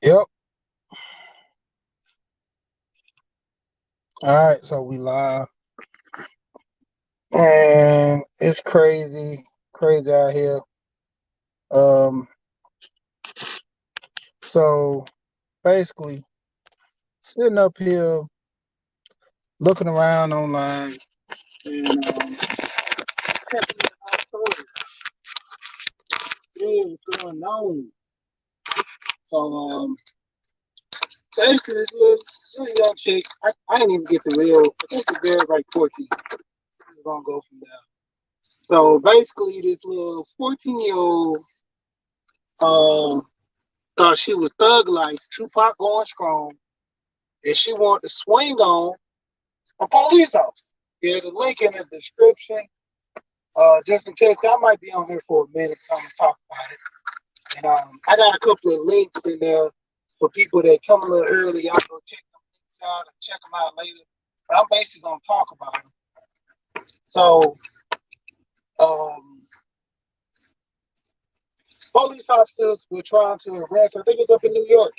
Yep. All right, so we live, and it's crazy, crazy out here. Um, so basically, sitting up here looking around online and checking out stories, seeing what's going on. So basically, this little young chick, I didn't even get the real. I think the girl's like 14. Just gonna go from there. So basically, this little 14-year-old um thought she was thug life, Tupac going strong, and she wanted to swing on a police officer. Yeah, the link in the description. Just in case I might be on here for a minute, so I'm gonna talk about it. And I got a couple of links in there for people that come a little early. Y'all go check them links out and check them out later. But I'm basically gonna talk about them. So, um, police officers were trying to arrest. I think it's up in New York.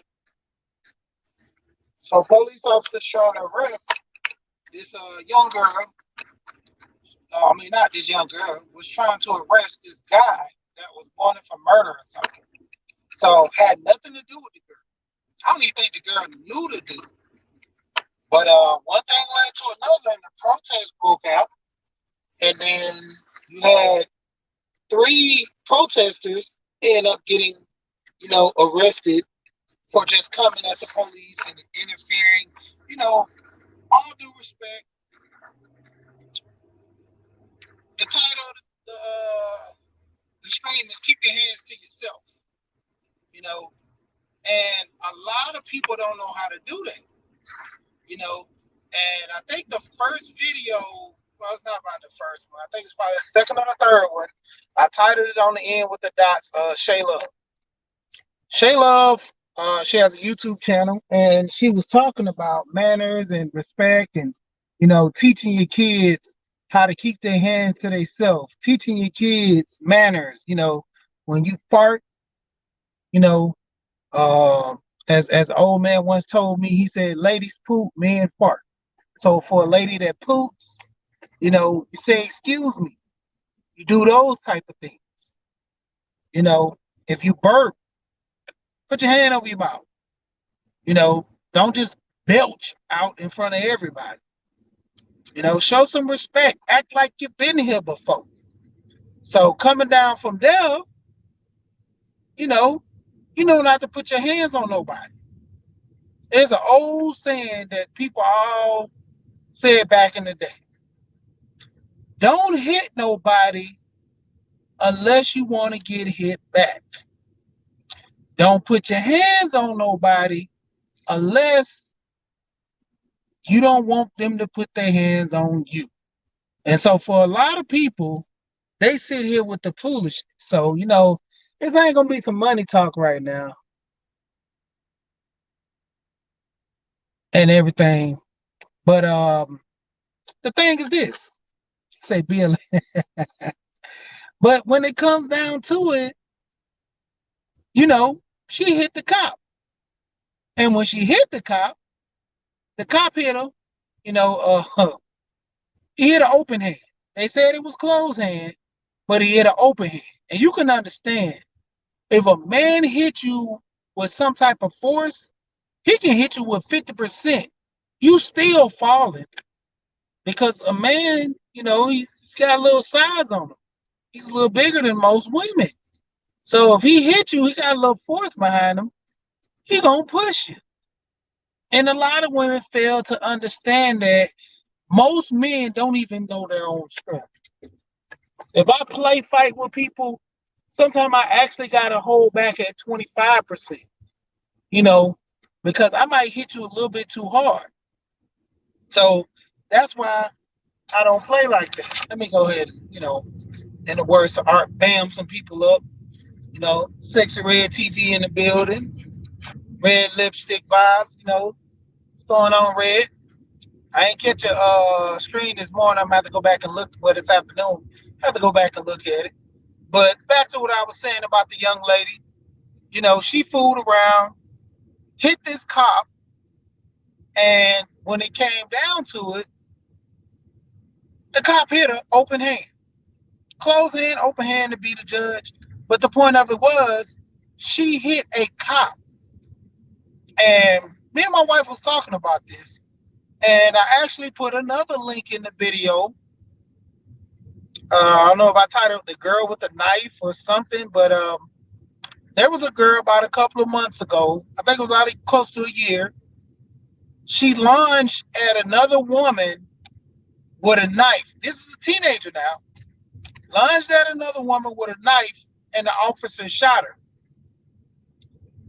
So, police officers trying to arrest this young girl. I mean, not this young girl, was trying to arrest this guy that was wanted for murder or something. So had nothing to do with the girl. I don't even think the girl knew the dude. But one thing led to another, and the protest broke out. And then you had three protesters end up getting, arrested for just coming at the police and interfering. You know, all due respect, the title of the stream is "Keep Your Hands to Yourself." You know, and a lot of people don't know how to do that, And I think the first video, well, it's not about the first one. I think it's probably the second or the third one. I titled it on the end with the dots, Shay Love. Shay Love, she has a YouTube channel, and she was talking about manners and respect and, teaching your kids how to keep their hands to themselves, teaching your kids manners, when you fart, you know, as the old man once told me, he said, ladies poop, men fart. So for a lady that poops, you say, excuse me. You do those type of things. If you burp, put your hand over your mouth. Don't just belch out in front of everybody. Show some respect. Act like you've been here before. So coming down from there, not to put your hands on nobody. There's an old saying that people all said back in the day. Don't hit nobody unless you want to get hit back. Don't put your hands on nobody unless you don't want them to put their hands on you. And so for a lot of people, they sit here with the foolishness. So, this ain't gonna be some money talk right now and everything. But the thing is this, say Bill. But when it comes down to it, she hit the cop. And when she hit the cop hit her, he hit an open hand. They said it was closed hand, but he hit an open hand. And you can understand, if a man hit you with some type of force, he can hit you with 50%. You still falling. Because a man, he's got a little size on him. He's a little bigger than most women. So if he hit you, he got a little force behind him, he gonna push you. And a lot of women fail to understand that most men don't even know their own strength. If I play fight with people, sometimes I actually gotta hold back at 25%, because I might hit you a little bit too hard. So that's why I don't play like that. Let me go ahead, in the words of art, bam some people up. Sexy Red TV in the building, red lipstick vibes, what's going on, Red? I ain't catch a screen this morning. I'm gonna have to go back and look. Well, this afternoon, I have to go back and look at it. But back to what I was saying about the young lady. She fooled around. hit this cop, and when it came down to it, the cop hit her open hand. Closed hand, open hand to be the judge. But the point of it was, she hit a cop. And me and my wife was talking about this. And I actually put another link in the video. I don't know if I titled The Girl with the Knife or something, but there was a girl about a couple of months ago. I think it was already close to a year. She lunged at another woman with a knife. This is a teenager now. Lunged at another woman with a knife, and the officer shot her.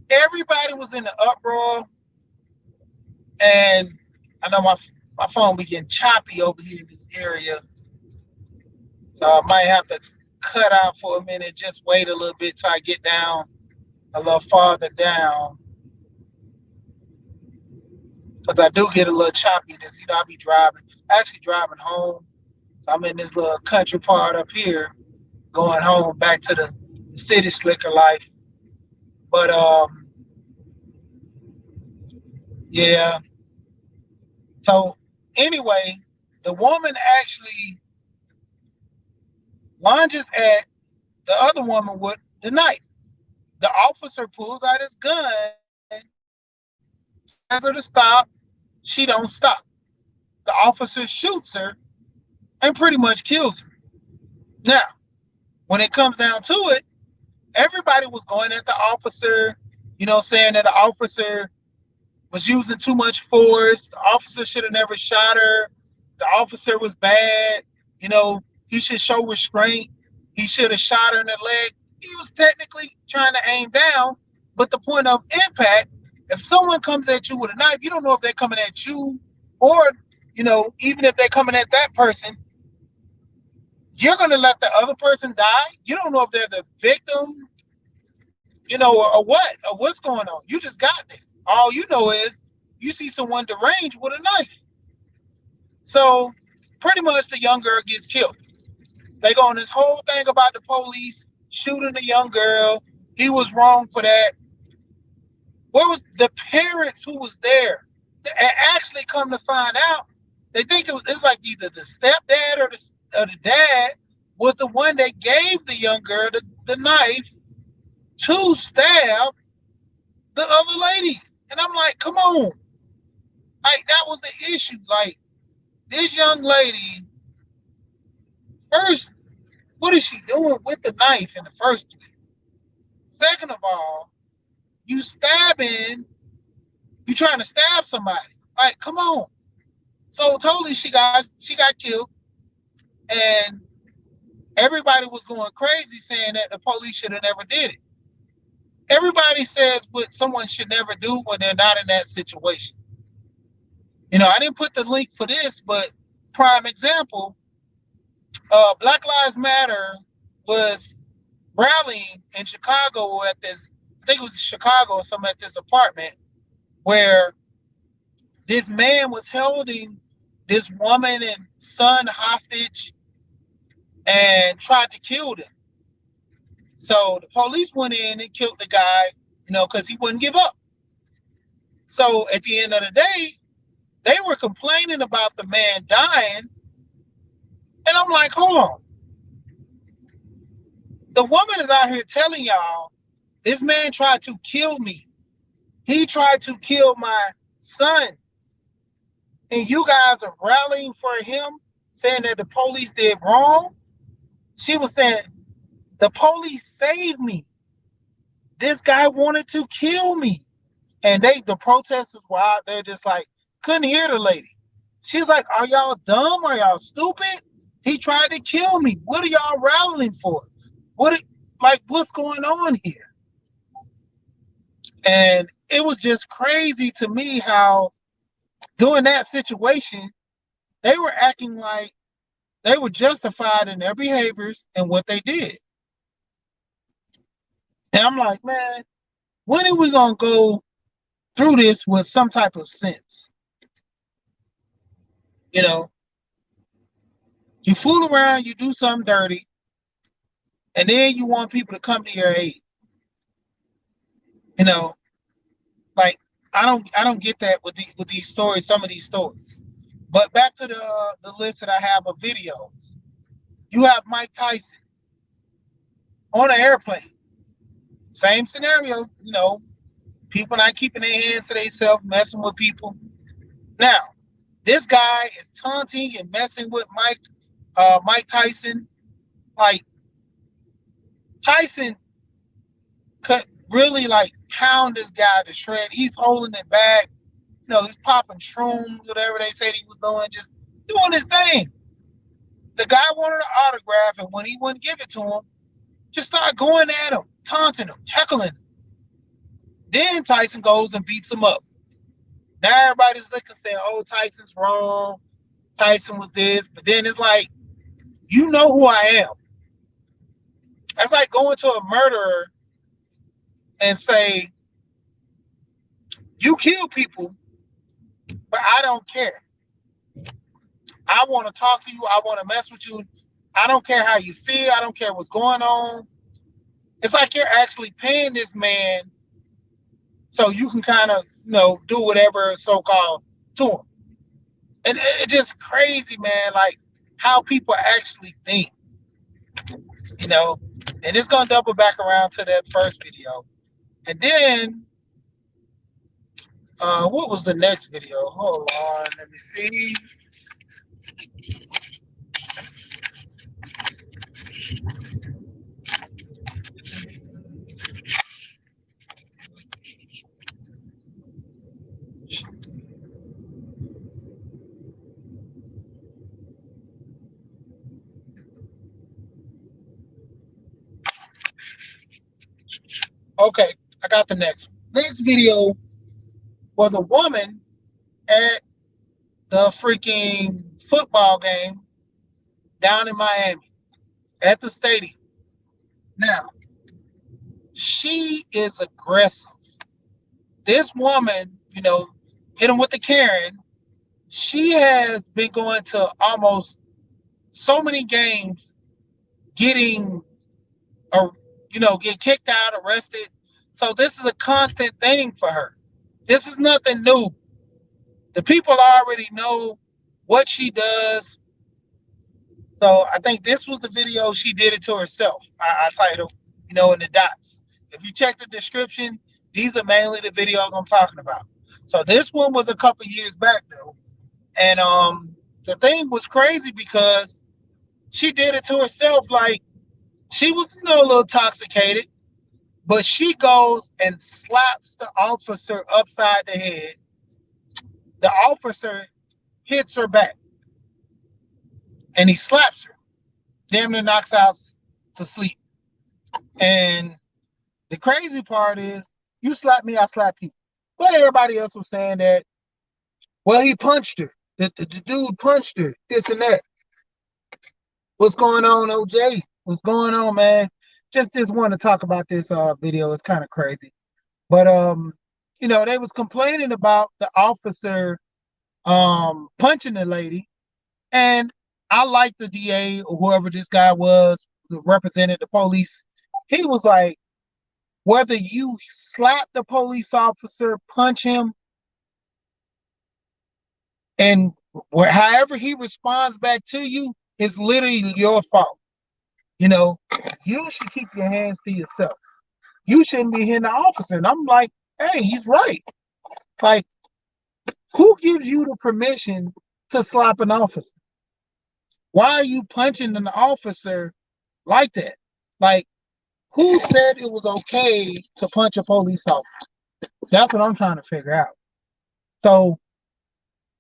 Everybody was in the uproar, and I know my phone be getting choppy over here in this area, so I might have to cut out for a minute, just wait a little bit till I get down a little farther down, because I do get a little choppiness. I be actually driving home, so I'm in this little country part up here, going home back to the city slicker life. But yeah. So anyway, the woman actually lunges at the other woman with the knife. The officer pulls out his gun, tells her to stop. She don't stop. The officer shoots her and pretty much kills her. Now, when it comes down to it, everybody was going at the officer, saying that the officer was using too much force. The officer should have never shot her. The officer was bad. He should show restraint. He should have shot her in the leg. He was technically trying to aim down, but the point of impact, if someone comes at you with a knife, you don't know if they're coming at you or, even if they're coming at that person, you're going to let the other person die. You don't know if they're the victim, or what, or what's going on. You just got there. All you know is you see someone deranged with a knife. So pretty much the young girl gets killed. They go on this whole thing about the police shooting the young girl. He was wrong for that. Where was the parents who was there? They actually come to find out, they think it's like either the stepdad or the dad was the one that gave the young girl the knife to stab the other lady. And I'm like, come on. Like, that was the issue. Like, this young lady, first, what is she doing with the knife in the first place? Second of all, you trying to stab somebody. Like, come on. So totally she got killed, and everybody was going crazy saying that the police should have never did it. Everybody says what someone should never do when they're not in that situation. I didn't put the link for this, but prime example, Black Lives Matter was rallying in Chicago at this, I think it was Chicago or something, at this apartment where this man was holding this woman and son hostage and tried to kill them. So the police went in and killed the guy, because he wouldn't give up. So at the end of the day, they were complaining about the man dying. And I'm like, hold on. The woman is out here telling y'all, this man tried to kill me. He tried to kill my son. And you guys are rallying for him, saying that the police did wrong. She was saying, the police saved me. This guy wanted to kill me. And the protesters were out there just like, couldn't hear the lady. She's like, are y'all dumb? Are y'all stupid? He tried to kill me. What are y'all rallying for? What's going on here? And it was just crazy to me how during that situation, they were acting like they were justified in their behaviors and what they did. And I'm like, man, when are we going to go through this with some type of sense? You fool around, you do something dirty, and then you want people to come to your aid. Like, I don't get that with these stories, some of these stories. But back to the list that I have of videos. You have Mike Tyson on an airplane. Same scenario, people not keeping their hands to themselves, messing with people. Now, this guy is taunting and messing with Mike Tyson. Like Tyson could really like pound this guy to shred. He's holding it back. He's popping shrooms, whatever they said he was doing, just doing his thing. The guy wanted an autograph, and when he wouldn't give it to him, just start going at him, taunting him, heckling him. Then Tyson goes and beats him up. Now everybody's looking saying, oh, Tyson's wrong. Tyson was this. But then it's like, you know who I am. That's like going to a murderer and say, you kill people, but I don't care. I want to talk to you. I want to mess with you. I don't care how you feel. I don't care what's going on. It's like you're actually paying this man so you can kind of, do whatever so-called to him. And it's just crazy, man, like how people actually think, and it's going to double back around to that first video. And then, what was the next video? Hold on, let me see. Okay, I got the next. Next video was a woman at the freaking football game down in Miami at the stadium. Now, she is aggressive. This woman, hit him with the Karen. She has been going to almost so many games, getting, get kicked out, arrested. So this is a constant thing for her. This is nothing new. The people already know what she does. So I think this was the video she did it to herself. I titled, in the dots. If you check the description, these are mainly the videos I'm talking about. So this one was a couple years back though. And the thing was crazy because she did it to herself. Like she was, a little intoxicated, but she goes and slaps the officer upside the head. The officer hits her back and he slaps her. Damn near knocks out to sleep. And the crazy part is, you slap me, I slap you. But everybody else was saying that, well, he punched her. The dude punched her, this and that. What's going on, OJ? What's going on, man? Just want to talk about this video. It's kind of crazy. But they was complaining about the officer punching the lady. And I like the DA or whoever this guy was that represented the police. He was like, whether you slap the police officer, punch him, and however he responds back to you, it's literally your fault. You should keep your hands to yourself. You shouldn't be hitting the officer. And I'm like, hey, he's right. Like, who gives you the permission to slap an officer? Why are you punching an officer like that? Like, who said it was okay to punch a police officer? That's what I'm trying to figure out. So,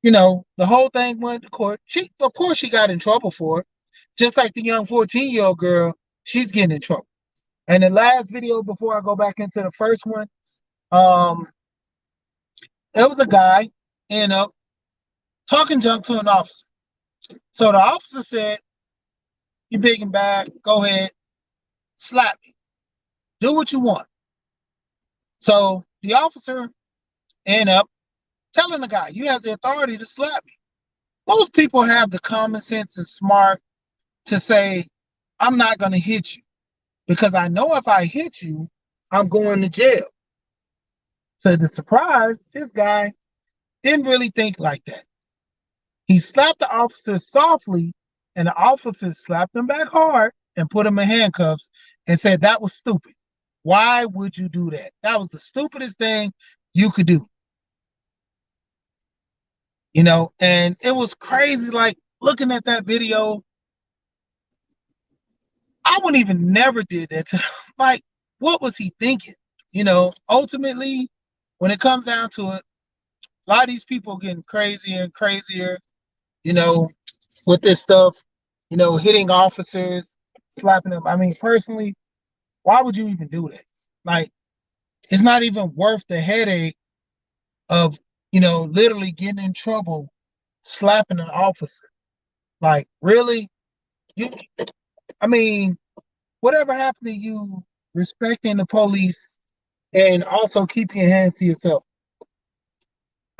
the whole thing went to court. Of course, she got in trouble for it. Just like the young 14-year-old girl, she's getting in trouble. And the last video before I go back into the first one, there was a guy ended up talking junk to an officer. So the officer said, "You big and bad, go ahead, slap me. Do what you want." So the officer ended up telling the guy, "You have the authority to slap me." Most people have the common sense and smart to say, "I'm not going to hit you because I know if I hit you, I'm going to jail." So the surprise, this guy didn't really think like that. He slapped the officer softly, and the officer slapped him back hard and put him in handcuffs and said that was stupid. Why would you do that? That was the stupidest thing you could do. And it was crazy. Like looking at that video, I wouldn't even never did that to him. Like, what was he thinking? Ultimately, when it comes down to it, a lot of these people getting crazier and crazier, you know, with this stuff, hitting officers, slapping them. I mean, personally, why would you even do that? Like, it's not even worth the headache of, literally getting in trouble, slapping an officer. Like, really? You, I mean, whatever happened to you respecting the police and also keeping your hands to yourself?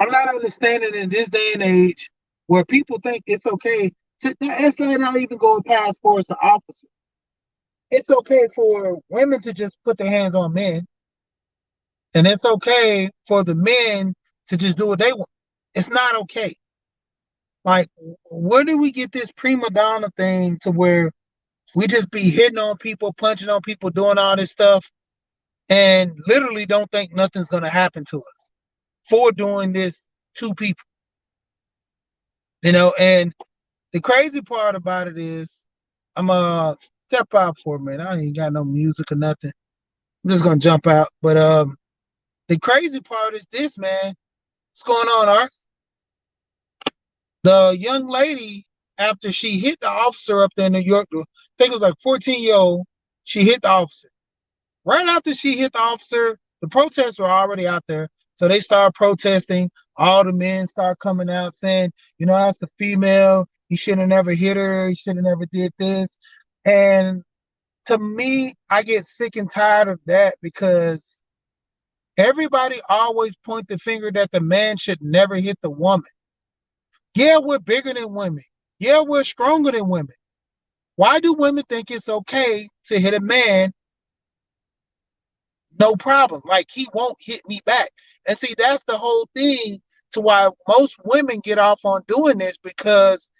I'm not understanding in this day and age where people think it's okay to, it's not even going past for us an officer. It's okay for women to just put their hands on men, and it's okay for the men to just do what they want. It's not okay. Like, where do we get this prima donna thing to where we just be hitting on people, punching on people, doing all this stuff, and literally don't think nothing's going to happen to us for doing this to people? And the crazy part about it is, I'm gonna step out for a minute. I ain't got no music or nothing. I'm just gonna jump out. But the crazy part is this, man. What's going on, Art? The young lady, after she hit the officer up there in New York, I think it was like 14-year-old, she hit the officer. Right after she hit the officer, the protests were already out there. So they start protesting. All the men start coming out saying, that's a female. You should have never hit her. You should have never did this. And to me, I get sick and tired of that because everybody always point the finger that the man should never hit the woman. Yeah, we're bigger than women. Yeah, we're stronger than women. Why do women think it's okay to hit a man? No problem. Like, he won't hit me back. And see, that's the whole thing to why most women get off on doing this, because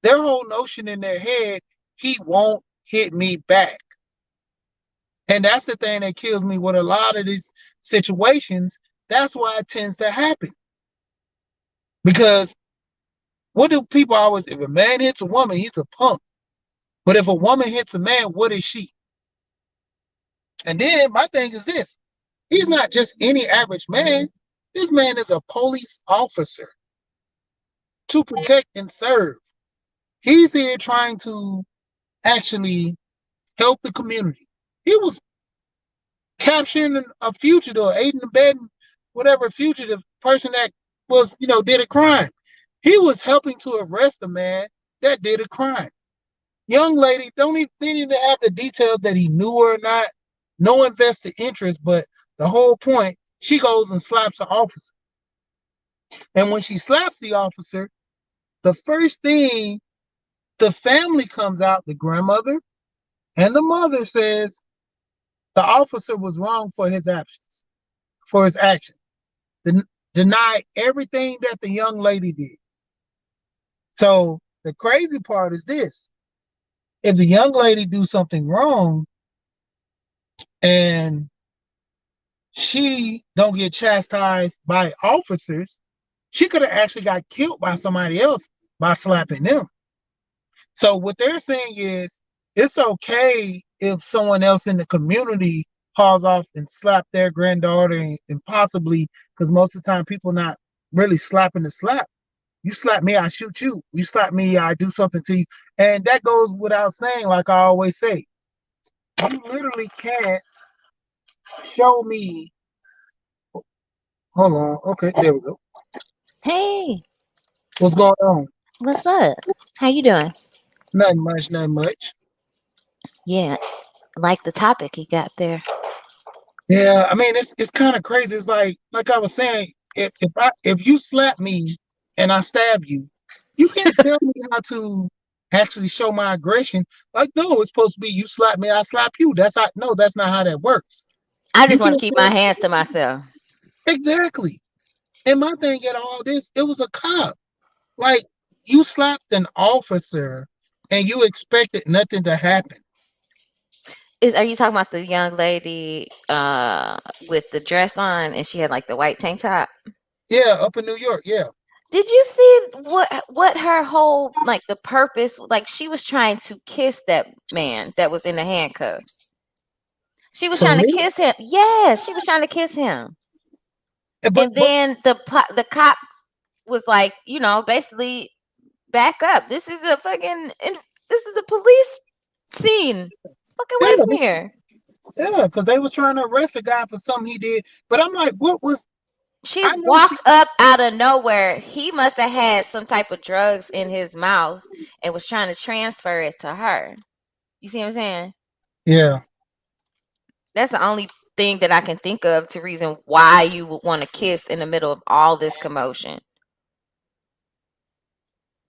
their whole notion in their head, he won't hit me back. And that's the thing that kills me with a lot of these situations. That's why it tends to happen. Because what do people always, if a man hits a woman, he's a punk. But if a woman hits a man, what is she? And then my thing is this: he's not just any average man. This man is a police officer to protect and serve. He's here trying to actually help the community. He was capturing a fugitive, or aiding and abetting whatever fugitive person that was, did a crime. He was helping to arrest a man that did a crime. Young lady, don't even, they didn't even have the details that he knew her or not. No invested interest, but the whole point, she goes and slaps the officer. And when she slaps the officer, the first thing, the family comes out, the grandmother and the mother says the officer was wrong for his actions, for his action. Deny everything that the young lady did. So the crazy part is this: if the young lady do something wrong and she don't get chastised by officers, she could have actually got killed by somebody else by slapping them. So what they're saying is, it's okay if someone else in the community hauls off and slap their granddaughter, and possibly, because most of the time people not really slapping the slap. You slap me, I shoot you. You slap me, I do something to you. And that goes without saying, like I always say. You literally can't show me. Hold on. Okay, there we go. Hey, What's going on? what's up? How you doing? Nothing much, nothing much. Yeah, like the topic you got there. Yeah, I mean, it's kind of crazy. It's like I was saying, if you slap me and I stab you, you can't tell me how to actually show my aggression. Like, no, it's supposed to be you slap me, I slap you. That's how, no, that's not how that works. I You just want can't to keep tell my me, hands to myself. Exactly. And my thing at all this, it was a cop. Like, you slapped an officer and you expected nothing to happen. Are you talking about the young lady with the dress on and she had like the white tank top? Yeah, up in New York. Yeah. Did you see what her whole like the purpose, like she was trying to kiss that man that was in the handcuffs. She was For trying to real? kiss him. Yes, she was trying to kiss him. But And then the cop was like, basically back up. This is a police scene. Fuck away yeah, from here. yeah, because they was trying to arrest the guy for something he did. But I'm like, what was She I know she walks up out of nowhere. He must have had some type of drugs in his mouth and was trying to transfer it to her. You see what I'm saying? Yeah. That's the only thing that I can think of to reason why you would want to kiss in the middle of all this commotion.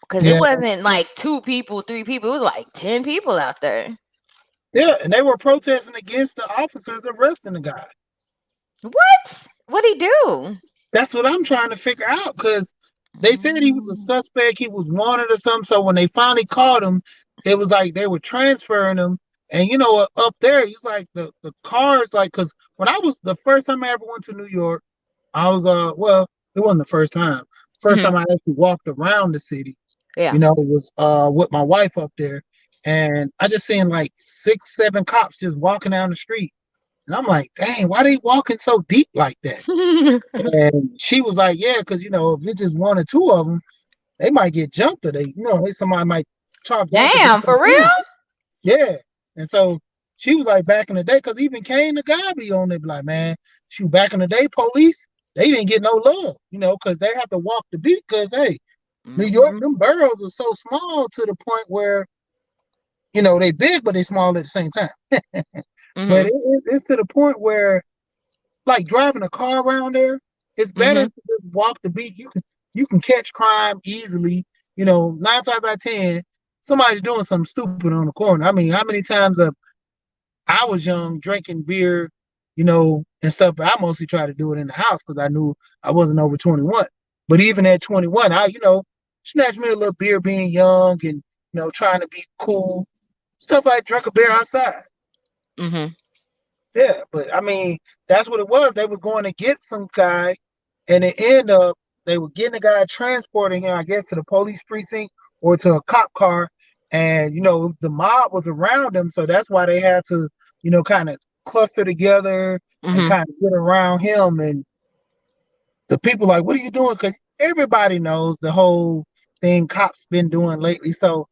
Because it Yeah. wasn't like 2 people, 3 people. It was like 10 people out there. Yeah. And they were protesting against the officers arresting the guy. What? What'd he do? That's what I'm trying to figure out because they said he was a Mm. suspect, he was wanted or something. So when they finally caught him, it was like they were transferring him. And up there, he's like the cars, like, because when I was the first time I ever went to New York, I was well, it wasn't the first time. First Mhm. time I actually walked around the city, Yeah. it was with my wife up there. And I just seen like 6, 7 cops just walking down the street. And I'm like, dang, why they walking so deep like that? And she was like, yeah, because if it's just one or two of them, they might get jumped, or somebody might try to walk against Damn, them for real? too. Yeah. And so she was like, back in the day, because even Kane the guy be on it, like, man, shoot, back in the day, police, they didn't get no love, because they have to walk the beat. Because hey, New York, Mhm. them boroughs are so small to the point where they big, but they small at the same time. But Mhm. it's to the point where, like, driving a car around there, it's better Mhm. to just walk the beat. You can catch crime easily. 9 times out of 10, somebody's doing something stupid on the corner. I mean, how many times I was young drinking beer, and stuff, but I mostly try to do it in the house because I knew I wasn't over 21. But even at 21, I, snatched me a little beer being young and, trying to be cool. Stuff like drink a beer outside. Mhm. Yeah, but I mean, that's what it was. They was going to get some guy, and it ended up they were getting the guy, transporting him, I guess, to the police precinct or to a cop car, and the mob was around him, so that's why they had to, kind of cluster together and Mhm. kind of get around him. And the people like, what are you doing? Because everybody knows the whole thing cops been doing lately. So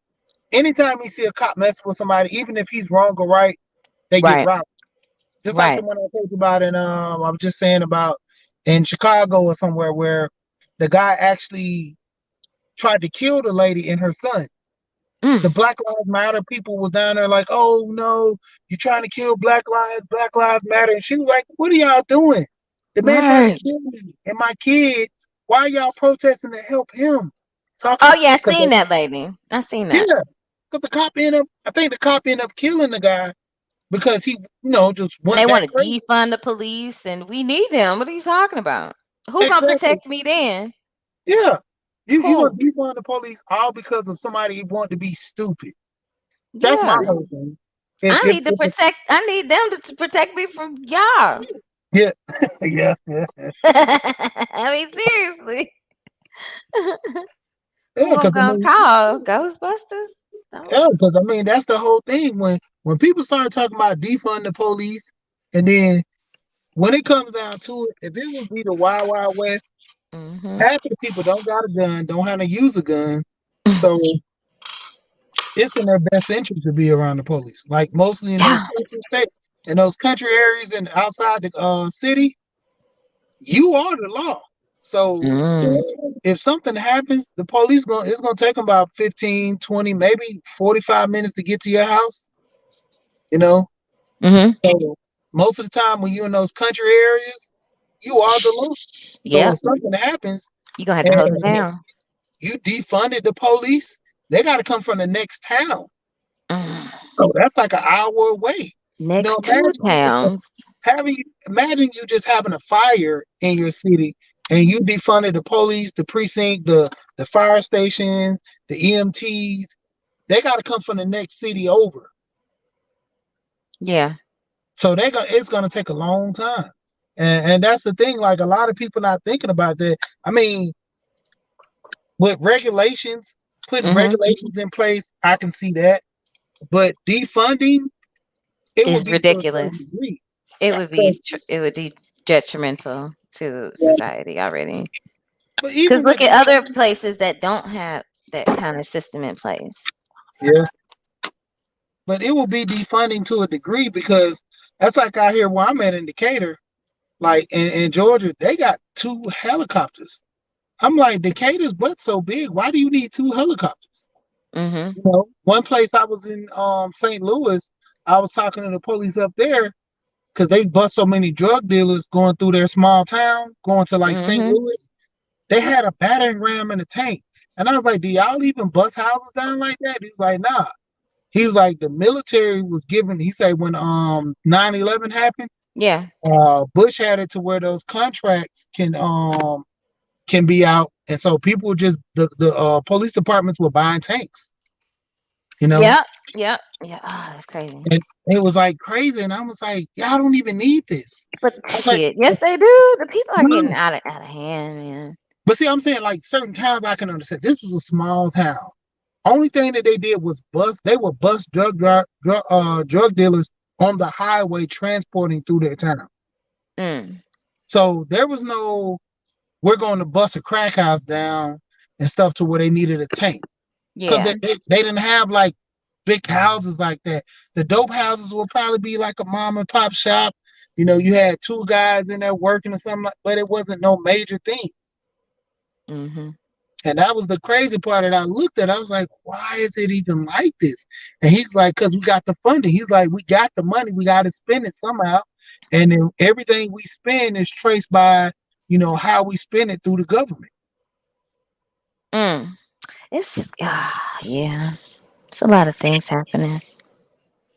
anytime you see a cop messing with somebody, even if he's wrong or right, they get Right. robbed. Just like the Right. one I told you about I was just saying about in Chicago or somewhere where the guy actually tried to kill the lady and her son. Mm. The Black Lives Matter people was down there like, oh no, you're trying to kill Black Lives Matter. And she was like, what are y'all doing? The man tried to Right. kill me and my kid. Why are y'all protesting to help him? Oh Talking yeah, I because seen that lady. I seen that. yeah, because I think the cop ended up killing the guy because he, just And went they want back to crazy. defund the police, and we need them. What are you talking about? Who gonna Exactly. protect me then? Yeah. You gonna Who? defund the police all because of somebody who want to be stupid. That's my Yeah. whole thing. If I need them to protect me from y'all. yeah, yeah, yeah, I mean, seriously. yeah, Who I'm because gonna call? Ghostbusters? No. I mean that's the whole thing. When people start talking about defund the police, and then when it comes down to it, if it would be the Wild Wild West, Mhm. half of the people don't got a gun, don't have to use a gun, so it's in their best interest to be around the police. Like mostly in those Yeah. country states, in those country areas, and outside the city, you are the law. So Mm. if something happens, the police it's gonna take them about 15, 20, maybe 45 minutes to get to your house. You know, Mhm. so most of the time when you're in those country areas, you are the law. So Yep. if something happens You gonna have to hold it and down. you defunded the police, they got to come from the next town. Mm. So that's like an hour away. Next to imagine towns. imagine you just having a fire in your city and you defunded the police, the precinct, the fire stations, the EMTs. They got to come from the next city over. Yeah. So it's gonna take a long time. And that's the thing, like a lot of people not thinking about that. I mean, with regulations, putting regulations in place, I can see that. But defunding, it would Is be to a certain ridiculous. degree. It would be detrimental to Yeah. society already. But Because even look with at other places that don't have that kind of system in place. yes, but it will be defunding to a degree because that's like out here where I'm at in Decatur, like in Georgia, they got 2 helicopters. I'm like, Decatur's butt so big, why do you need 2 helicopters? Mm-hmm. You know, one place I was in St. Louis, I was talking to the police up there because they bust so many drug dealers going through their small town, going to like St. Louis. They had a battering ram in a tank. And I was like, do y'all even bust houses down like that? He was like, nah. He was like, the military was given, he said when 9/11 happened, Yeah. Bush had it to where those contracts can be out. And so people just the police departments were buying tanks. You know? Yep. Yep. Yeah. Oh, that's crazy. And it was like crazy. And I was like, y'all don't even need this. But Like, shit, yes they do. The people are no. getting out of hand, man. But see, I'm saying like certain towns I can understand. This is a small town. Only thing that they did was they would bust drug dealers on the highway transporting through their town. So there was no, we're going to bust a crack house down and stuff to where they needed a tank. Because they didn't have like big houses like that. The dope houses will probably be like a mom and pop shop. You know, you had 2 guys in there working or something, but it wasn't no major thing. And that was the crazy part that I looked at. I was like, why is it even like this? And he's like, because we got the funding. He's like, we got the money. We got to spend it somehow. And then everything we spend is traced by, you know, how we spend it through the government. It's just, yeah. It's a lot of things happening.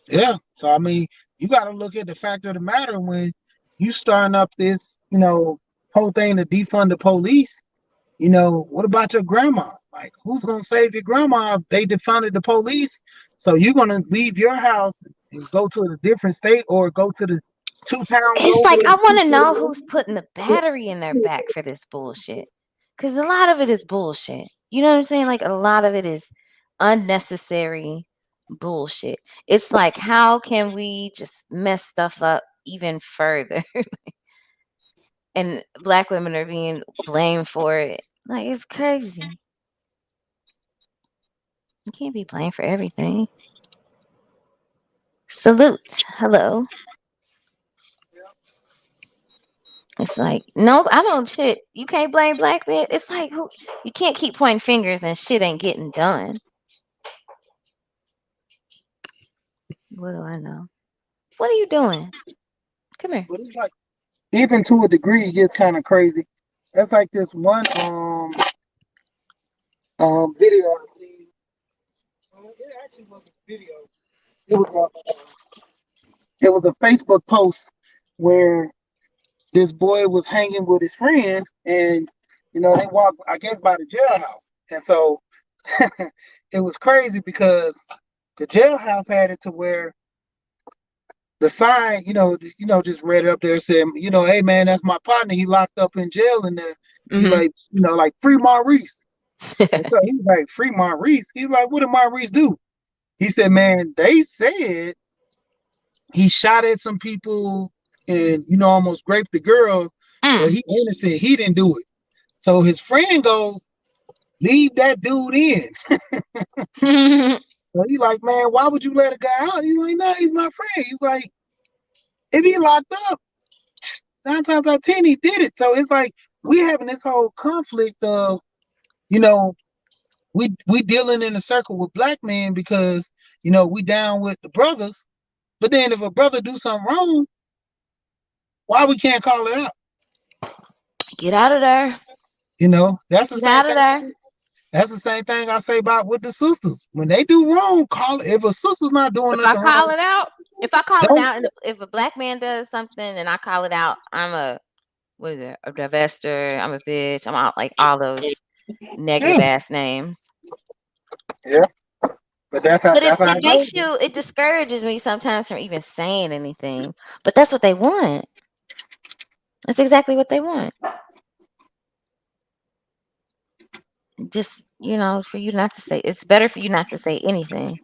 Yeah. So, I mean, you got to look at the fact of the matter when you starting up this, you know, whole thing to defund the police. You know, what about your grandma? Like, who's going to save your grandma if they defunded the police? So you're going to leave your house and go to a different state or go to the 2 towns. It's like, I want to know who's putting the battery in their back for this bullshit. Because a lot of it is bullshit. You know what I'm saying? Like, a lot of it is unnecessary bullshit. It's like, how can we just mess stuff up even further? And Black women are being blamed for it. Like, it's crazy. You can't be blamed for everything. Salute. Hello. It's like, no, I don't shit. You can't blame Black men. It's like, you can't keep pointing fingers and shit ain't getting done. What do I know? What are you doing? Come here. But it's like, even to a degree, it gets kind of crazy. That's like this one video I seen. It actually wasn't a video. It was a Facebook post where this boy was hanging with his friend, and you know they walked, I guess, by the jailhouse, and so it was crazy because the jailhouse had it to where the sign, just read it up there, said, hey man, that's my partner. He locked up in jail, and he's like, like free Maurice. And so he was like, free Maurice. He's like, what did Maurice do? He said, man, they said he shot at some people and almost raped the girl, but he innocent. He didn't do it. So his friend goes, leave that dude in. So he's like, man, why would you let a guy out? He's like, no, he's my friend. He's like, if he locked up, 9 times out of 10, he did it. So it's like we having this whole conflict of, we dealing in a circle with Black men because, we down with the brothers. But then if a brother do something wrong, why we can't call it out? Get out of there. That's the same thing. That's the same thing I say about with the sisters. When they do wrong, call it. If a sister's not doing nothing wrong, call it out, If I call it Don't. out, and if a black man does something and I call it out, I'm a what is it? A divester. I'm a bitch. I'm out like all those negative Yeah, ass names. yeah. But that's how But it, it it goes. makes you, it discourages me sometimes from even saying anything. But that's what they want. That's exactly what they want. Just, for you not to say, it's better for you not to say anything.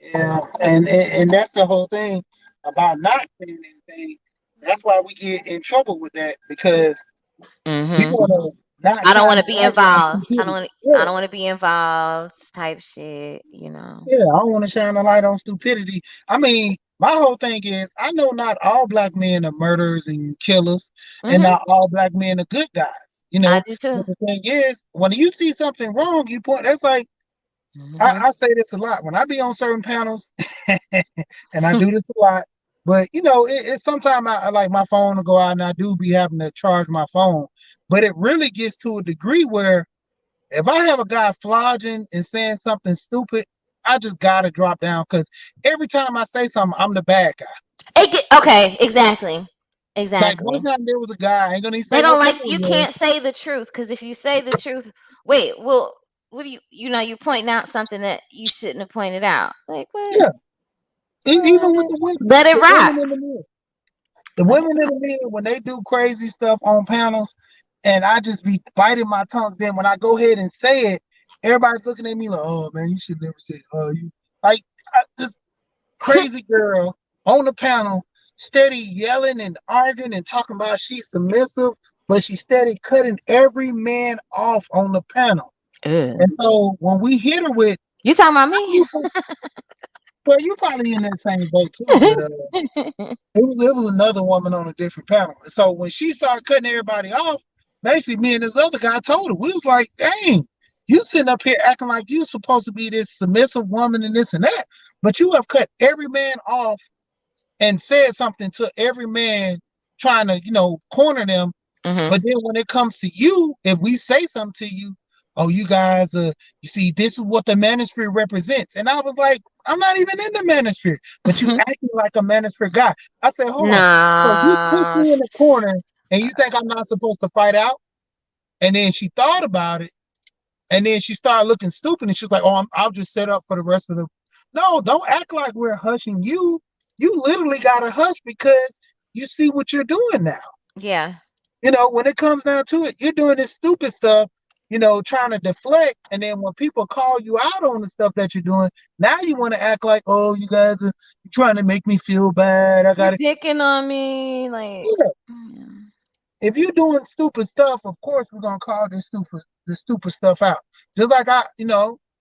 Yeah, and that's the whole thing about not saying anything. That's why we get in trouble with that because we Hmm. want to not I don't shine want the to be light on involved. stupidity. I Yeah, don't want to be involved type shit. yeah. I don't want to shine the light on stupidity. I mean, my whole thing is I know not all black men are murderers and killers, and Hmm. not all black men are good guys. You I know, do but too. the thing is, when you see something wrong, you point. That's like Hmm. I say this a lot when I be on certain panels, and I do this a lot. But it's sometimes I like my phone to go out, and I do be having to charge my phone. But it really gets to a degree where if I have a guy flogging and saying something stupid, I just gotta drop down because every time I say something, I'm the bad guy. Okay, exactly. Like one Exactly. time there was a guy, I ain't gonna even They say don't what like, panel it you was. can't say the truth, because if you say the truth, wait, well, what do you're pointing out something that you shouldn't have pointed out. Like, what? Yeah, even with What? Let it the rock. women in the mirror. The Let it women in rock. the middle, when they do crazy stuff on panels, and I just be biting my tongue. Then when I go ahead and say it, everybody's looking at me like, "Oh man, you should never say, oh you like this crazy girl on the panel, steady yelling and arguing and talking about she's submissive, but she's steady cutting every man off on the panel." Ugh. And so when we hit her with, You talking about me? well, you probably in that same boat too, but it was another woman on a different panel. And so when she started cutting everybody off, basically me and this other guy told her, we was like, dang, you sitting up here acting like you supposed to be this submissive woman and this and that, but you have cut every man off and said something to every man trying to, corner them. Hmm. But then when it comes to you, if we say something to you, oh, you guys, you see, this is what the manosphere represents. And I was like, I'm not even in the manosphere, but you acting like a manosphere guy. I said, hold on. So you push No. me in the corner and you think I'm not supposed to fight out? And then she thought about it. And then she started looking stupid. And she's like, oh, I'll just set up for the rest of the. No, don't act like we're hushing you. You literally got to hush because you see what you're doing now. Yeah. When it comes down to it, you're doing this stupid stuff, trying to deflect. And then when people call you out on the stuff that you're doing, now you want to act like, oh, you guys are trying to make me feel bad. I You got it. picking on me, like, Yeah. mm. If you're doing stupid stuff, of course we're gonna call this stupid stuff out. Just like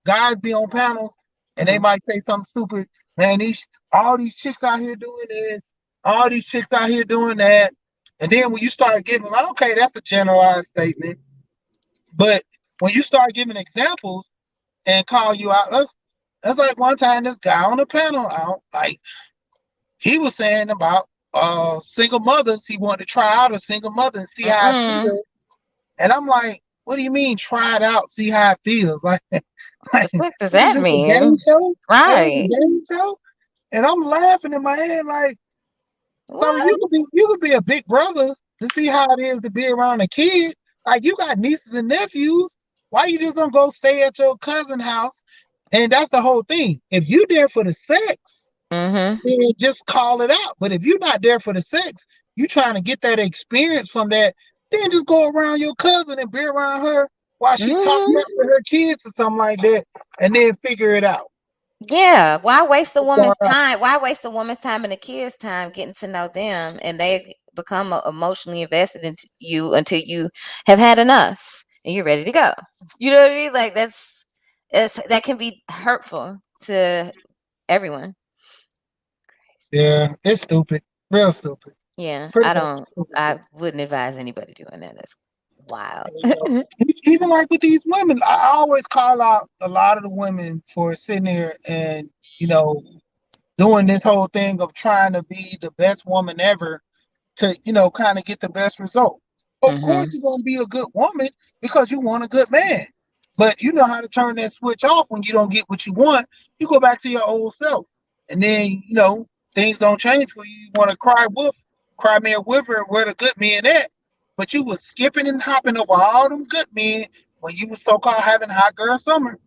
guys be on panels and they Mhm. might say something stupid. Man, all these chicks out here doing this, all these chicks out here doing that. And then when you start giving, like, okay, that's a generalized statement. But when you start giving examples and call you out, that's like one time this guy on the panel out, like he was saying about single mothers. He wanted to try out a single mother and see how it Mm-mm. feels. And I'm like, what do you mean try it out, see how it feels? Like, The like fuck does is that this a game mean? show? Is this a Right. game show? And I'm laughing in my head like, so What? you could be a big brother to see how it is to be around a kid. Like you got nieces and nephews. Why you just don't go stay at your cousin's house? And that's the whole thing. If you're there for the sex, Mm-hmm. then just call it out. But if you're not there for the sex, you trying to get that experience from that, then just go around your cousin and be around her while she talking Mm-hmm. to her kids or something like that, and then figure it out. Yeah. Why waste a All woman's right. time? Why waste a woman's time and a kid's time getting to know them, and they become emotionally invested into you until you have had enough and you're ready to go. You know what I mean? Like that can be hurtful to everyone. Yeah, it's stupid, real stupid. Yeah, Pretty I much don't. super I stupid. wouldn't advise anybody doing that. That's wild. You know, even like with these women, I always call out a lot of the women for sitting there and you know doing this whole thing of trying to be the best woman ever to kind of get the best result. Of course, Hmm. you're gonna be a good woman because you want a good man, but you know how to turn that switch off when you don't get what you want. You go back to your old self, and then things don't change for you. You want to cry me a river, and where the good men at? But you was skipping and hopping over all them good men when you was so called having hot girl summer.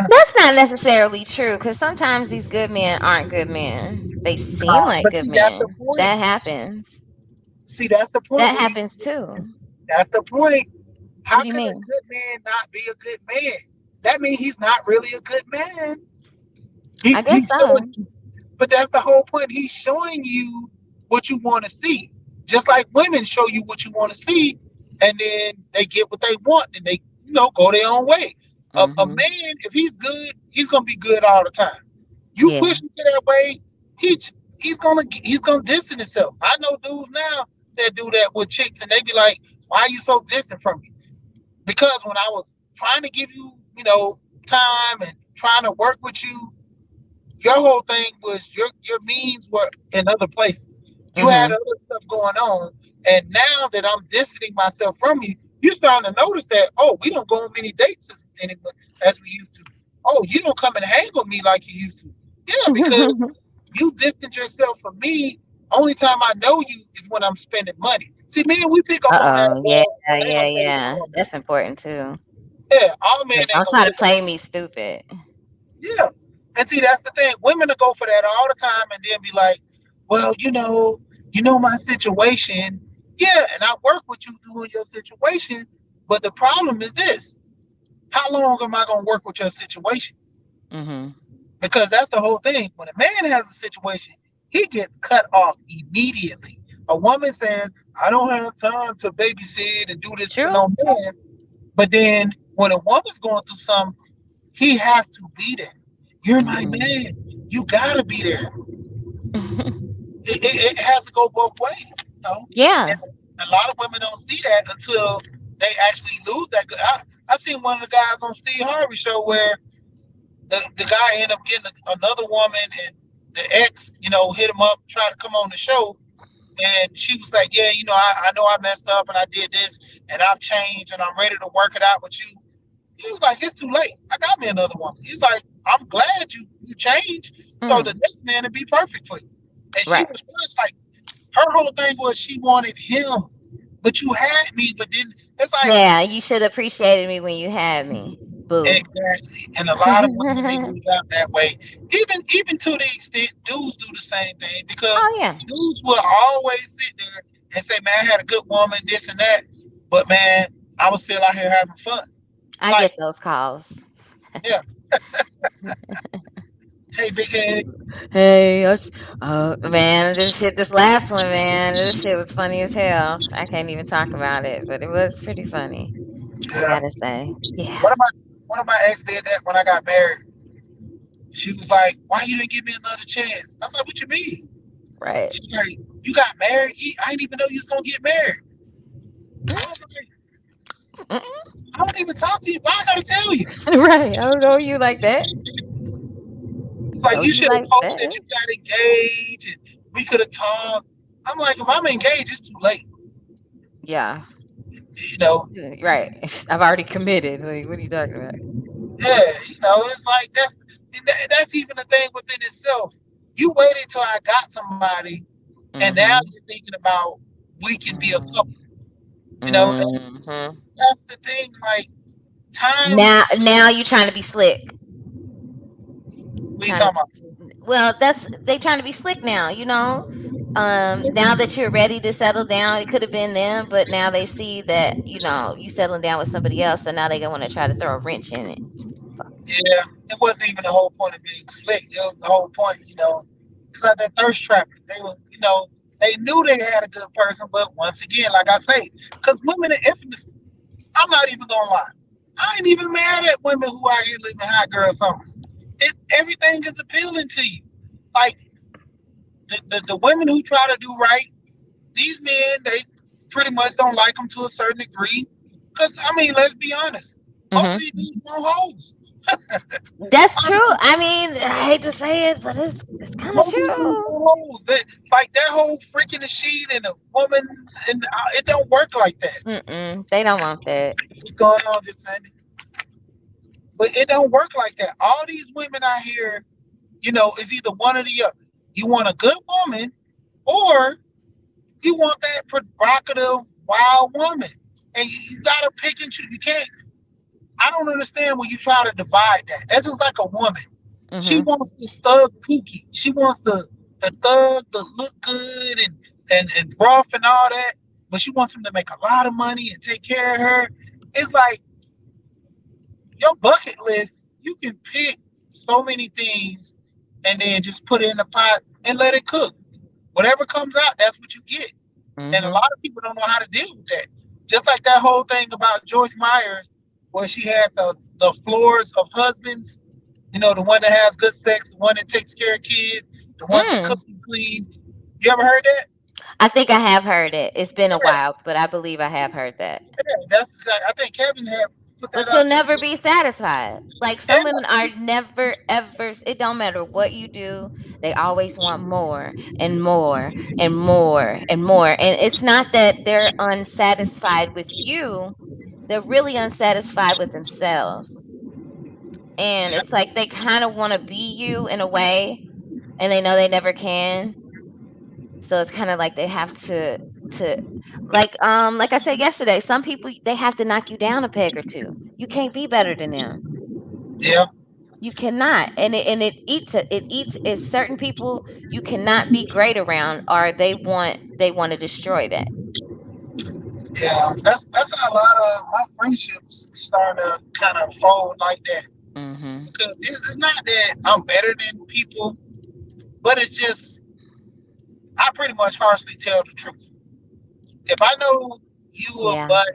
That's not necessarily true because sometimes these good men aren't good men. They seem like But good see, that's the men. point. That happens. See, that's the point. That happens too. That's the point. What How do you could a mean? good man not be a good man? That means he's not really a good man. I He's guess he's so. showing, but that's the whole point. He's showing you what you want to see, just like women show you what you want to see, and then they get what they want, and they go their own way. A Hmm. man, if he's good, he's gonna be good all the time. You Yeah. push him to that way, he he's gonna distance himself. I know dudes now that do that with chicks, and they be like, "Why are you so distant from me?" Because when I was trying to give you, time and trying to work with you, your whole thing was your means were in other places. You had Hmm. other stuff going on, and now that I'm distancing myself from you, you're starting to notice that we don't go on many dates as we used to. Oh, you don't come and hang with me like you used to. Yeah, because you distance yourself from me. Only time I know you is when I'm spending money. See, man, we pick up on that. Uh-oh. Yeah, I ain't yeah, gonna say yeah. all men. That's important too. Yeah, all men Like, ain't don't gonna try to pick up. play me stupid. Yeah. And see, that's the thing. Women will go for that all the time and then be like, well, my situation. Yeah, and I work with you doing your situation. But the problem is this. How long am I gonna work with your situation? Hmm. Because that's the whole thing. When a man has a situation, he gets cut off immediately. A woman says, I don't have time to babysit and do this for True. no man. But then when a woman's going through something, he has to be there. You're my Hmm. man. You gotta be there. It has to go both ways, Yeah. And a lot of women don't see that until they actually lose that. I seen one of the guys on Steve Harvey show where the guy ended up getting another woman, and the ex, hit him up, tried to come on the show, and she was like, "Yeah, I know I messed up and I did this, and I've changed, and I'm ready to work it out with you." He was like, "It's too late. I got me another woman." He's like, "I'm glad you changed, so the Mm. next man to be perfect for you." And she Right. was just like, her whole thing was she wanted him, but you had me, but didn't. It's like, Yeah, you should have appreciated me when you had me. Boo. exactly. And a lot of women they move out that way. Even to the extent dudes do the same thing, because Oh yeah. dudes will always sit there and say, "Man, I had a good woman, this and that, but man, I was still out here having fun." I Like, get those calls. yeah, hey, big head, Hey, oh man, this last one, man, this shit was funny as hell. I can't even talk about it, but it was pretty funny. I yeah. gotta say, yeah, One of my ex did that when I got married. She was like, "Why you didn't give me another chance?" I was like, "What you mean?" right. She's like, "You got married? I didn't even know you was gonna get married." Mm, I was like, "I don't even talk to you. Why I gotta tell you?" right. I don't know you like that. It's like, Know you you should have like told me that that. you got engaged and we could have talked. I'm like, if I'm engaged, it's too late. Yeah, You know, right. I've already committed. Like, what are you talking about? yeah, it's like that's even a thing within itself. You waited till I got somebody, and now Mm-hmm. you're thinking about we can be a couple. Mm-hmm. That's the thing. Like, time. Now you trying to be slick. What you Trying to talking about? Well, that's they trying to be slick now, you know. Now that you're ready to settle down, it could have been them, but now they see that, you settling down with somebody else, so now they gonna want to try to throw a wrench in it. Fuck. Yeah, it wasn't even the whole point of being slick. It was the whole point, it's like that thirst trapping. They was, they knew they had a good person, but once again, like I say, because women are infamous. I'm not even gonna lie. I ain't even mad at women who out here living hot girl summers. Everything is appealing to you. Like the women who try to do right, these men, they pretty much don't like them to a certain degree. Because I mean, let's be honest, most of Hmm. these dudes want hoes. That's I true. mean, I mean, I hate to say it, but it's kind of most of these dudes true. want hoes. Like that whole freaking the sheet and a woman, and it don't work like that. Mm-mm, they don't want that. What's going on, just Sandy? But it don't work like that. All these women out here, It's either one or the other. You want a good woman, or you want that provocative, wild woman. And you gotta pick and choose. You can't. I don't understand when you try to divide that. That's just like a woman. She Mm-hmm. wants this thug pookie. She wants the thug to look good and rough and all that, but she wants him to make a lot of money and take care of her. It's like your bucket list. You can pick so many things and then just put it in the pot and let it cook. Whatever comes out, that's what you get. And a Mm-hmm. lot of people don't know how to deal with that. Just like that whole thing about Joyce Myers, where she had the floors of husbands. The one that has good sex, the one that takes care of kids, the ones that cook Mm. and clean. You ever heard that? I think I have heard it. It's been a Yeah, while, but I believe I have heard that. yeah. I think Kevin had put that But you'll out too. never be satisfied. Like Yeah, some women are never ever. It don't matter what you do. They always want more and more and more and more. And it's not that they're unsatisfied with you. They're really unsatisfied with themselves. And yeah, it's like they kind of want to be you in a way, and they know they never can. So it's kind of like they have to like I said yesterday, some people they have to knock you down a peg or two. You can't be better than them. yeah, You cannot. And it eats certain people you cannot be great around, or they want to destroy that. yeah. That's how a lot of my friendships start to kind of fold like that. Mhm. Because it's not that I'm better than people, but it's just I pretty much harshly tell the truth. If I know you a Yeah. butt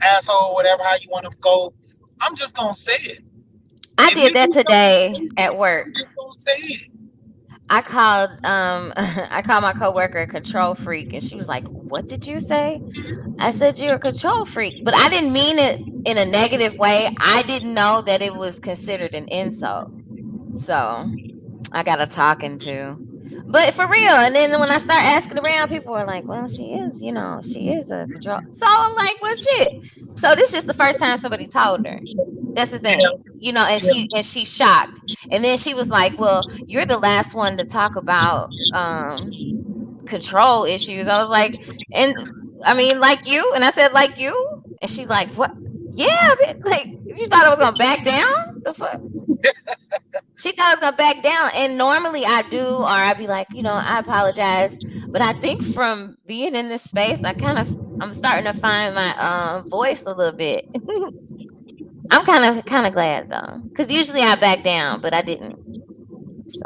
asshole, whatever how you want to go, I'm just gonna say it. I If you did that do something today stupid, at I'm work. just gonna say it. I called I called my coworker a control freak, and she was like, "What did you say?" I said, "You're a control freak." But I didn't mean it in a negative way. I didn't know that it was considered an insult. So I got a talking to. But for real, and then when I start asking around, people are like, "Well, she is a control." So I'm like, "Well, shit." So this is the first time somebody told her. That's the Yeah, thing, and yeah, she's shocked. And then she was like, "Well, you're the last one to talk about control issues." I was like, "And I mean, like you?" And I said, "Like you?" And she's like, "What? Yeah, like you thought I was gonna back down? The fuck?" She thought I was gonna back down, and normally I do, or I'd be like, I apologize, but I think from being in this space, I'm starting to find my voice a little bit. I'm kind of glad though, because usually I back down, but I didn't. So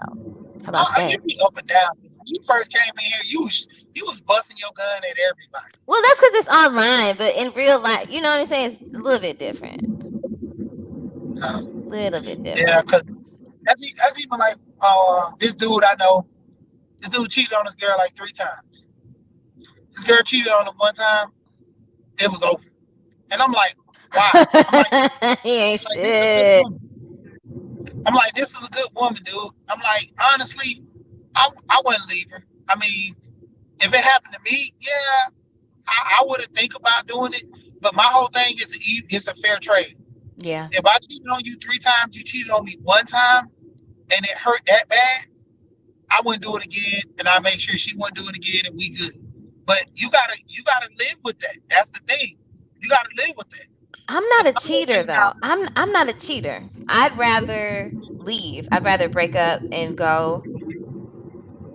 how about you that? be up and down. When you first came in here, you was busting your gun at everybody. Well, that's because it's online, but in real life, you know what I'm saying? It's a little bit different. Uh, Little bit yeah, different. because that's even like this dude I know. This dude cheated on this girl like 3 times. This girl cheated on him one time. It was over, and I'm like, why? I'm like, He ain't this is a good shit. woman. I'm like, this is a good woman, dude. I'm like, honestly, I wouldn't leave her. I mean, if it happened to me, yeah, I wouldn't think about doing it. But my whole thing is it's a fair trade. Yeah. If I cheated on you 3 times, you cheated on me one time, and it hurt that bad, I wouldn't do it again, and I make sure she wouldn't do it again, and we good. But you gotta live with that. That's the thing. You gotta live with that. I'm not And a my whole cheater thing now, though. I'm not a cheater. I'd rather leave. I'd rather break up and go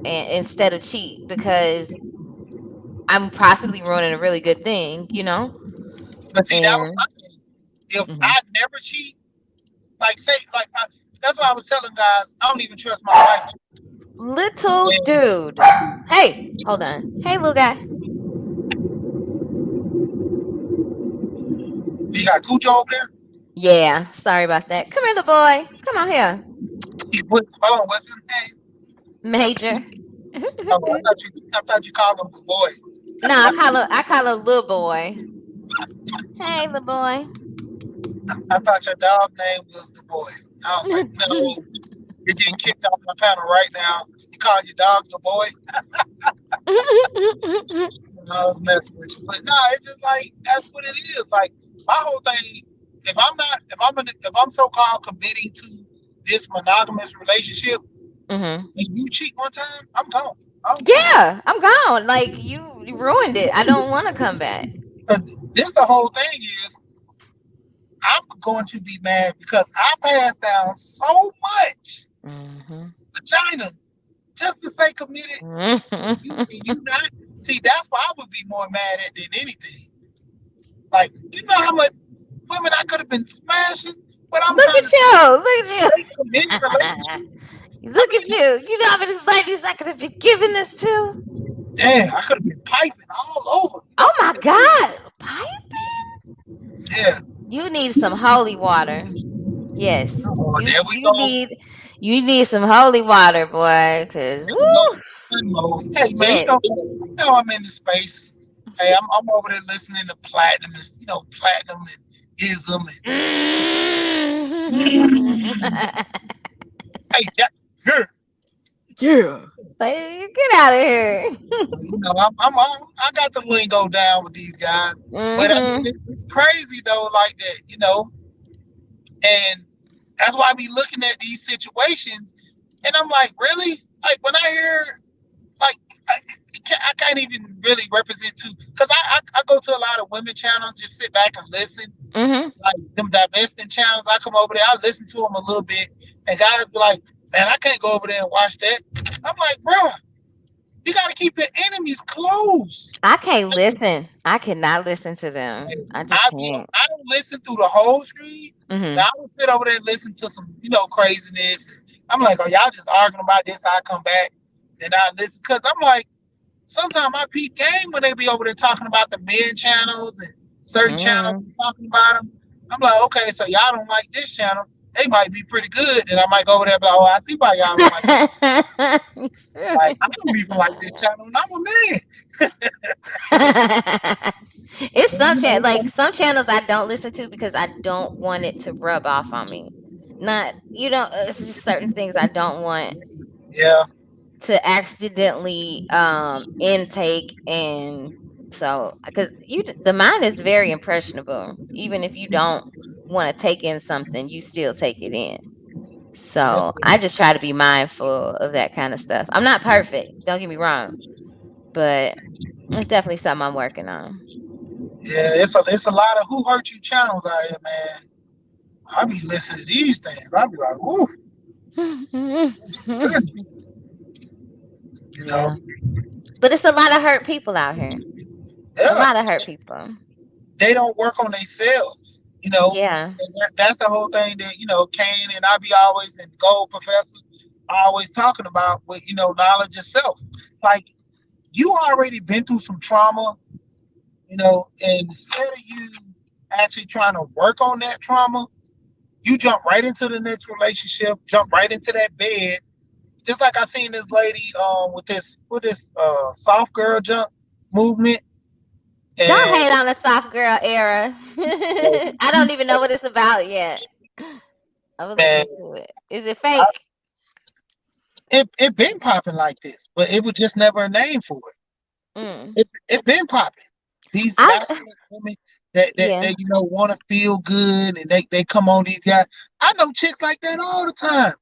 and instead of cheat because I'm possibly ruining a really good thing. but see, that was And my thing. If mhm. I never cheat, like say, that's why I was telling guys, I don't even trust my wife. Little And dude. Hey, hold on. Hey, little guy. you got Cujo over there. Yeah, sorry about that. Come here, little boy. Come on here, He put, hold on, what's his name? Major. Oh, I thought you called him the boy. No, I call him little boy. Hey, little boy. I thought your dog name was the boy. I was like, no, you're getting kicked off my panel right now. You call your dog the boy? I was messing with you, but nah, it's just like that's what it is. Like my whole thing, if I'm so called committing to this monogamous relationship, Mm-hmm. and you cheat one time, I'm gone. I'm gone. Yeah, I'm gone. Like you ruined it. I don't want to come back. Because this the whole thing is, I'm going to be mad because I passed down so much Mm-hmm. vagina just to say committed, and you not. See, that's why I would be more mad at than anything. Like, you know how much women I could have been smashing, but I'm Look trying to at you. Look stay committed at relationship. you. I Look at mean, you. You know how many ladies I could have been giving this to? damn, I could have been piping all over. You Oh know, my God. Pipe? yeah. You need some holy water. Yes. Oh, You there we you go. need you need some holy water, boy. Cause There we go. woo, One more. Hey man, yes. you know I'm in the space. Hey, I'm over there listening to platinum, platinum and ism hey, that girl. Yeah. Like, get out of here. You know, I got the lingo down with these guys, but I mean, Mm-hmm. it's crazy though, like that, and that's why I be looking at these situations, and I'm like, really? Like when I hear, like, I can't even really represent too, because I go to a lot of women channels, just sit back and listen, Mm-hmm. like them divesting channels. I come over there, I listen to them a little bit, and guys be like, man, I can't go over there and watch that. I'm like, bro, you got to keep your enemies close. I can't listen. I cannot listen to them. I just can't. I don't listen through the whole stream. Mm-hmm. Now I would sit over there and listen to some, craziness. I'm like, oh, y'all just arguing about this. I come back, then I listen, because I'm like, sometimes I peep game when they be over there talking about the men channels and certain channels Mm-hmm. talking about them. I'm like, okay, so y'all don't like this channel. They might be pretty good, and I might go over there and be like, oh, I see why y'all don't like it. Like, I don't even like this channel, and I'm a man. It's And, like some channels I don't listen to because I don't want it to rub off on me. Not it's just certain things I don't want yeah, to accidentally intake, and so because the mind is very impressionable. Even if you don't want to take in something, you still take it in. So I just try to be mindful of that kind of stuff. I'm not perfect, don't get me wrong, but it's definitely something I'm working on. yeah, it's a lot of who hurt you channels out here, man. I be listening to these things. I be like, ooh, goodness, you know, Yeah. But it's a lot of hurt people out here. A yeah, lot of hurt people. they don't work on themselves. You know, Yeah. and that's the whole thing that Kane and I be always and Gold Professor always talking about with knowledge itself. Like you already been through some trauma, and instead of you actually trying to work on that trauma, you jump right into the next relationship, jump right into that bed. Just like I seen this lady with this soft girl jump movement, Don't and hate on the soft girl era. I don't even know what it's about yet. I'm gonna look man, into it. Is it fake? it been popping like this, but it was just never a name for it. Mm. It been popping. These I masculine women that yeah. want to feel good, and they come on these guys. I know chicks like that all the time.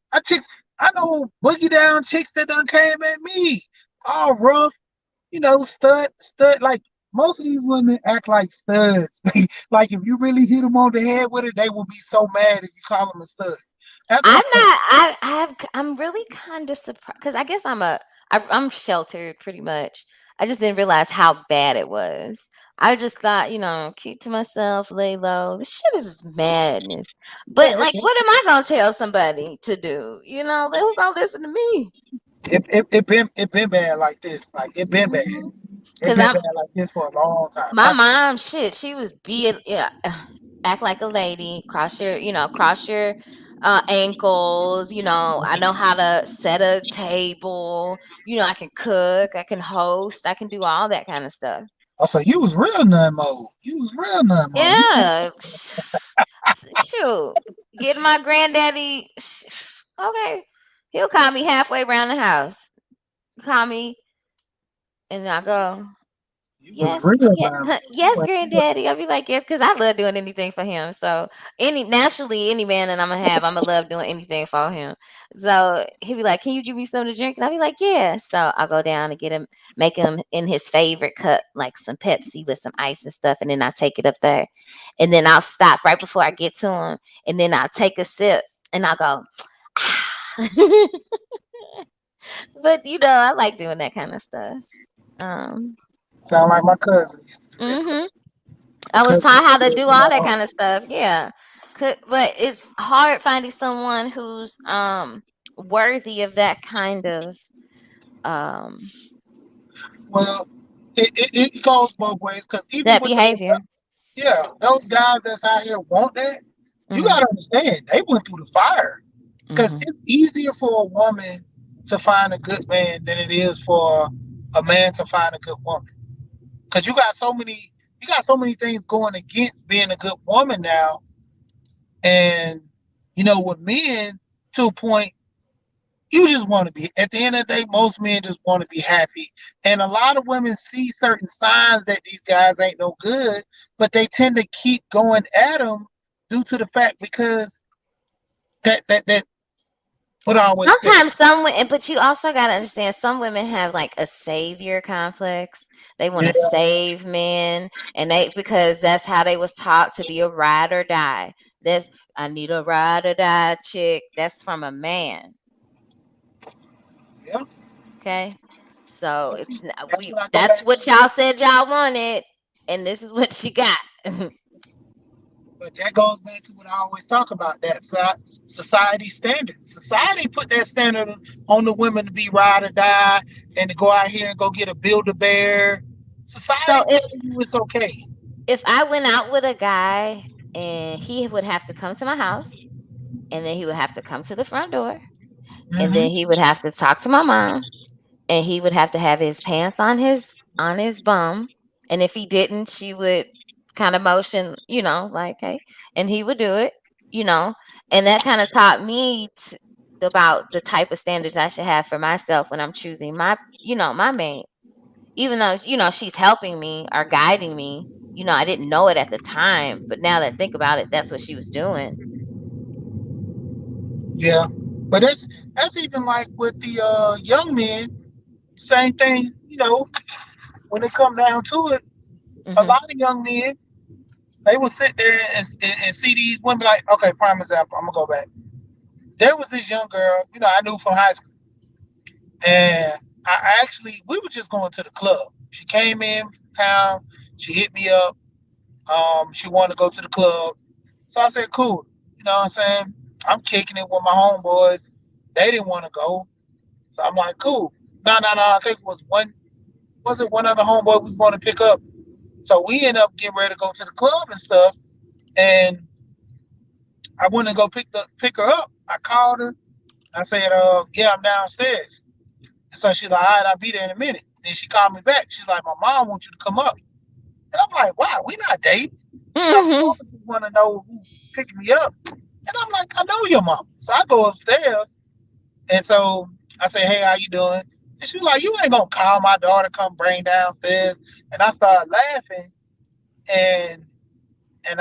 I know boogie down chicks that done came at me, all rough, stud. Like most of these women act like studs. Like if you really hit them on the head with it, they will be so mad if you call them a stud. That's why. I'm not. I'm really kind of surprised because I guess I'm sheltered pretty much. I just didn't realize how bad it was. I just thought, keep to myself, lay low. This shit is madness. But Yeah, like, what am I gonna tell somebody to do? Like, who gonna listen to me? it been bad like this. Like it been bad. It Cause been I'm bad like this for a long time. my mom. Shit, she was being act like a lady. Cross your ankles. I know how to set a table. I can cook. I can host. I can do all that kind of stuff. Oh, so you was real nun mode. You was real nun mode. Yeah. Shoot. Getting my granddaddy. Okay. He'll call me halfway around the house. Call me, and I go. You was Yes, real yeah, about it. You yes, went, granddaddy. I'll be like, yes, because I love doing anything for him. So any man that I'm gonna love doing anything for him. So he'll be like, can you give me something to drink? And I'll be like, yeah. So I'll go down and make him in his favorite cup, like some Pepsi with some ice and stuff, and then I take it up there, and then I'll stop right before I get to him, and then I'll take a sip, and I'll go. But I like doing that kind of stuff. Um, sound like my cousin used to do that. hmm I was Cousin, taught how to do you all that know, kind of stuff. Yeah. But it's hard finding someone who's worthy of that kind of um well, it goes both ways because even that with those, behavior. yeah, those guys that's out here want that, you Hmm. gotta understand they went through the fire. Because Hmm. it's easier for a woman to find a good man than it is for a man to find a good woman. Because you got so many things going against being a good woman now. And with men, to a point, you just want to be. At the end of the day, most men just want to be happy. And a lot of women see certain signs that these guys ain't no good, but they tend to keep going at them due to the fact because that what I always say. Sometimes some women, but you also got to understand some women have like a savior complex. They want Yeah, to save men, and because that's how they was taught to be a ride or die. That's I need a ride or die chick. That's from a man. yeah. Okay. So But see, it's not, that's what I go that's back what to. y'all said y'all wanted, and this is what you got. But that goes back to what I always talk about, that society standard. Society put that standard on the women to be ride or die and to go out here and go get a Build-A-Bear. So Society if telling you it's okay. I went out with a guy and he would have to come to my house, and then he would have to come to the front door, and then Hmm. he would have to talk to my mom, and he would have to have his pants on his bum, and if he didn't, she would kind of motion, like hey, and he would do it, you know, and that kind of taught me about the type of standards I should have for myself when I'm choosing my mate. Even though she's helping me or guiding me, I didn't know it at the time, but now that I think about it, that's what she was doing. Yeah. But that's even like with the young men, same thing, when it come down to it, a Hmm. lot of young men, they would sit there and see these women like, okay, prime example, I'm gonna go back. There was this young girl, I knew from high school. And we were just going to the club. She came in town. She hit me up. She wanted to go to the club. So I said, cool. You know what I'm saying? I'm kicking it with my homeboys. They didn't want to go. So I'm like, cool. No. I think it was it one other homeboy we was going to pick up. So we ended up getting ready to go to the club and stuff. And I went to go pick her up. I called her. I said, yeah, I'm downstairs. So she's like, all right, I'll be there in a minute. Then she called me back. She's like, my mom wants you to come up. And I'm like, wow, we not dating. She's like, my Hmm. mom just want to know who picked me up. And I'm like, I know your mom. So I go upstairs. And so I say, hey, how you doing? And she's like, you ain't going to call my daughter, come bring downstairs. And I started laughing. And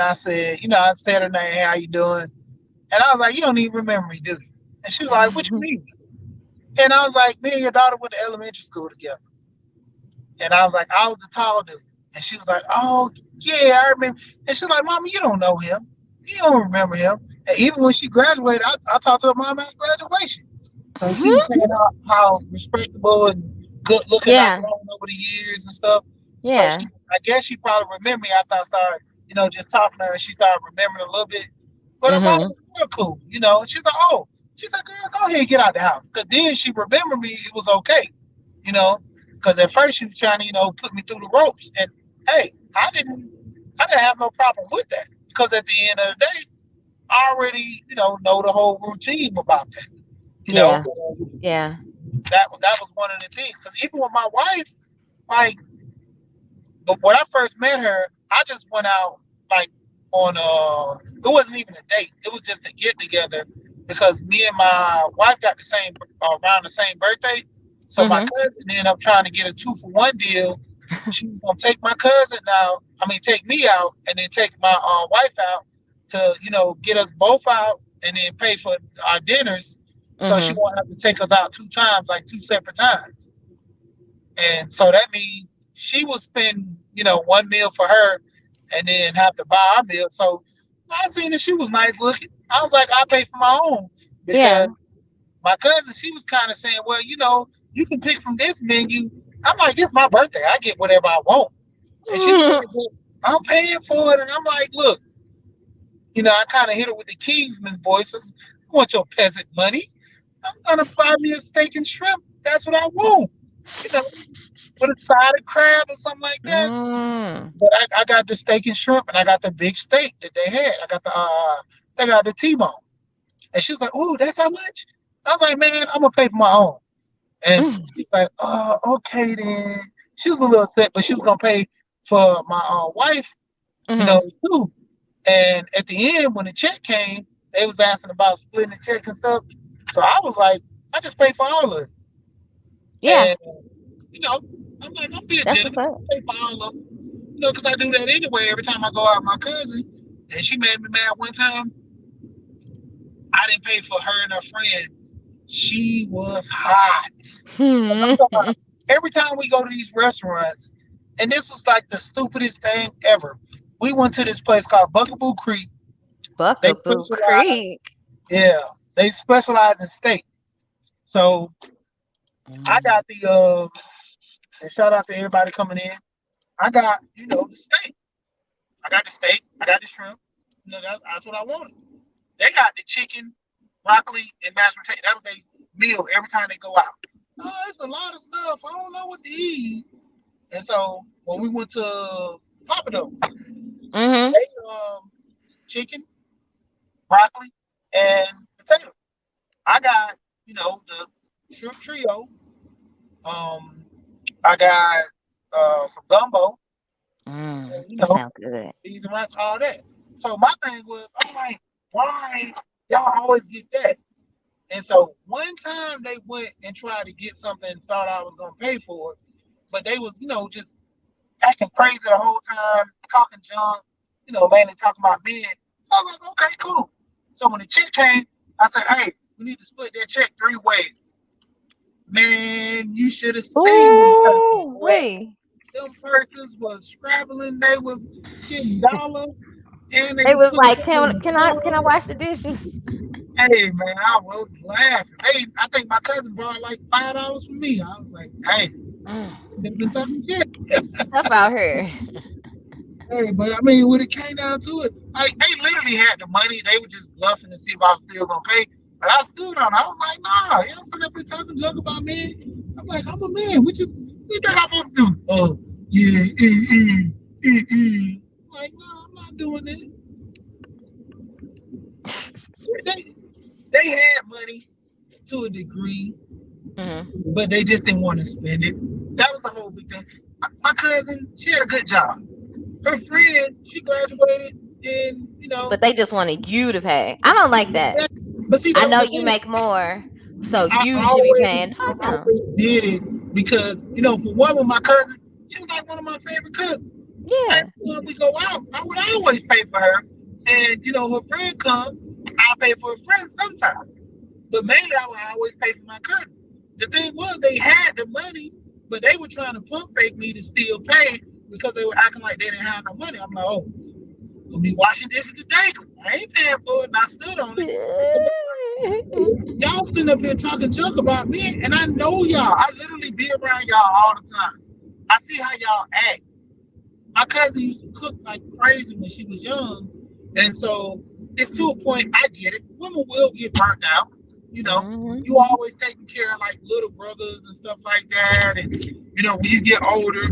I said, I said her name, hey, how you doing? And I was like, you don't even remember me, do you? And she was like, what you mean? And I was like, me and your daughter went to elementary school together. And I was like, I was the tall dude. And she was like, oh, yeah, I remember. And she's like, Mama, you don't know him. You don't remember him. And even when she graduated, I talked to her mom at graduation. So she was saying how respectable and good looking I've Yeah, grown over the years and stuff. So yeah. I guess she probably remembered me after I started, just talking to her and she started remembering a little bit. But her mom Hmm. was real cool, And she's like, oh, she's like, girl, go ahead and get out the house. Because then she remembered me, it was okay, you know. Because at first she was trying to, put me through the ropes. And hey, I didn't have no problem with that. Because at the end of the day, I already, know the whole routine about that. You know, Yeah, yeah. that was one of the things. Because even with my wife, like, but when I first met her, I just went out like on it wasn't even a date. It was just a get together because me and my wife got the same around the same birthday. So my Hmm. cousin ended up trying to get a 2-for-1 deal. She was gonna take my cousin out. I mean, take me out, and then take my wife out to, get us both out, and then pay for our dinners, so she Mm-hmm. won't have to take us out 2 times, like two separate times. And so that means she would spend, one meal for her, and then have to buy our meal. So I seen that she was nice looking. I was like, I pay for my own Yeah. because my cousin, she was kind of saying, well, you can pick from this menu. I'm like, it's my birthday. I get whatever I want. And she was Mm. like, well, I'm paying for it. And I'm like, look, I kind of hit her with the Kingsman voices. I want your peasant money. I'm going to buy me a steak and shrimp. That's what I want. You know, with a side of crab or something like that. Mm. But I got the steak and shrimp, and I got the big steak that they had. I got they got the T-bone. And she was like, oh, that's how much? I was like, man, I'm going to pay for my own. And Mm. she's like, oh, okay then. She was a little upset, but she was gonna pay for my wife, Mm-hmm. too. And at the end, when the check came, they was asking about splitting the check and stuff. So I was like, I just pay for all of it. Yeah, And you know, I'm like, I'm being that's generous. what's up. I pay for all of them. Because I do that anyway. Every time I go out with my cousin, and she made me mad one time. I didn't pay for her and her friend. She was hot. I'm talking about every time we go to these restaurants, and this was like the stupidest thing ever. We went to this place called Buckaboo Creek. They Buckaboo specialize, Creek. yeah, they specialize in steak. So I Mm. got and shout out to everybody coming in. I got, the steak. I got the steak. I got the shrimp. That's what I wanted. They got the chicken, broccoli, and mashed potato. That was their meal every time they go out. Oh, it's a lot of stuff. I don't know what to eat. And so when we went to Papa Do's, Mm-hmm. they chicken, broccoli, and potato. I got, the shrimp trio. Um, I got some gumbo, Mm. and That sounds good. peas and rice, all that. So my thing was, I'm like, why y'all always get that? And so one time they went and tried to get something, thought I was gonna pay for it, but they was, just acting crazy the whole time, talking junk, mainly talking about men. So I was like, okay, cool. So when the check came, I said, hey, we need to split that check 3 ways. Man, you should have seen them persons, Ooh, boy. wait. Them persons was scrabbling. They was getting dollars, and they It was was putting like, something in can I the wash the dishes? Hey man, I was laughing. Hey, I think my cousin brought like $5 from me. I was like, hey, Mm. should have been talking shit. Tough out here. Hey, but I mean, when it came down to it, like they literally had the money. They were just bluffing to see if I was still gonna pay. But I stood on it. I was like, nah, y'all sit up here talking junk about me. I'm like, I'm a man. What you think I'm supposed to do? Oh, yeah, Like, no, I'm not doing that. They, they had money to a degree, Mm-hmm. but they just didn't want to spend it. That was the whole big thing. My cousin, she had a good job. Her friend, she graduated, and But they just wanted you to pay. I don't like that. but see, I that was know the you thing. make more, so I you should be paying. always, I Fuck no. always did it because for one with my cousin, she was like one of my favorite cousins. Yeah. Every time we go out, I would always pay for her, and her friend come, I pay for her friend sometimes. But mainly, I would always pay for my cousin. The thing was, they had the money, but they were trying to pump fake me to still pay because they were acting like they didn't have no money. I'm like, oh, we'll be washing dishes today because I ain't paying for it, and I stood on it. Y'all sitting up here talking junk about me, and I know y'all. I literally be around y'all all the time. I see how y'all act. My cousin used to cook like crazy when she was young, and so it's to a point. I get it. Women will get burnt out. You know, Mhm. you always taking care of like little brothers and stuff like that, and when you get older.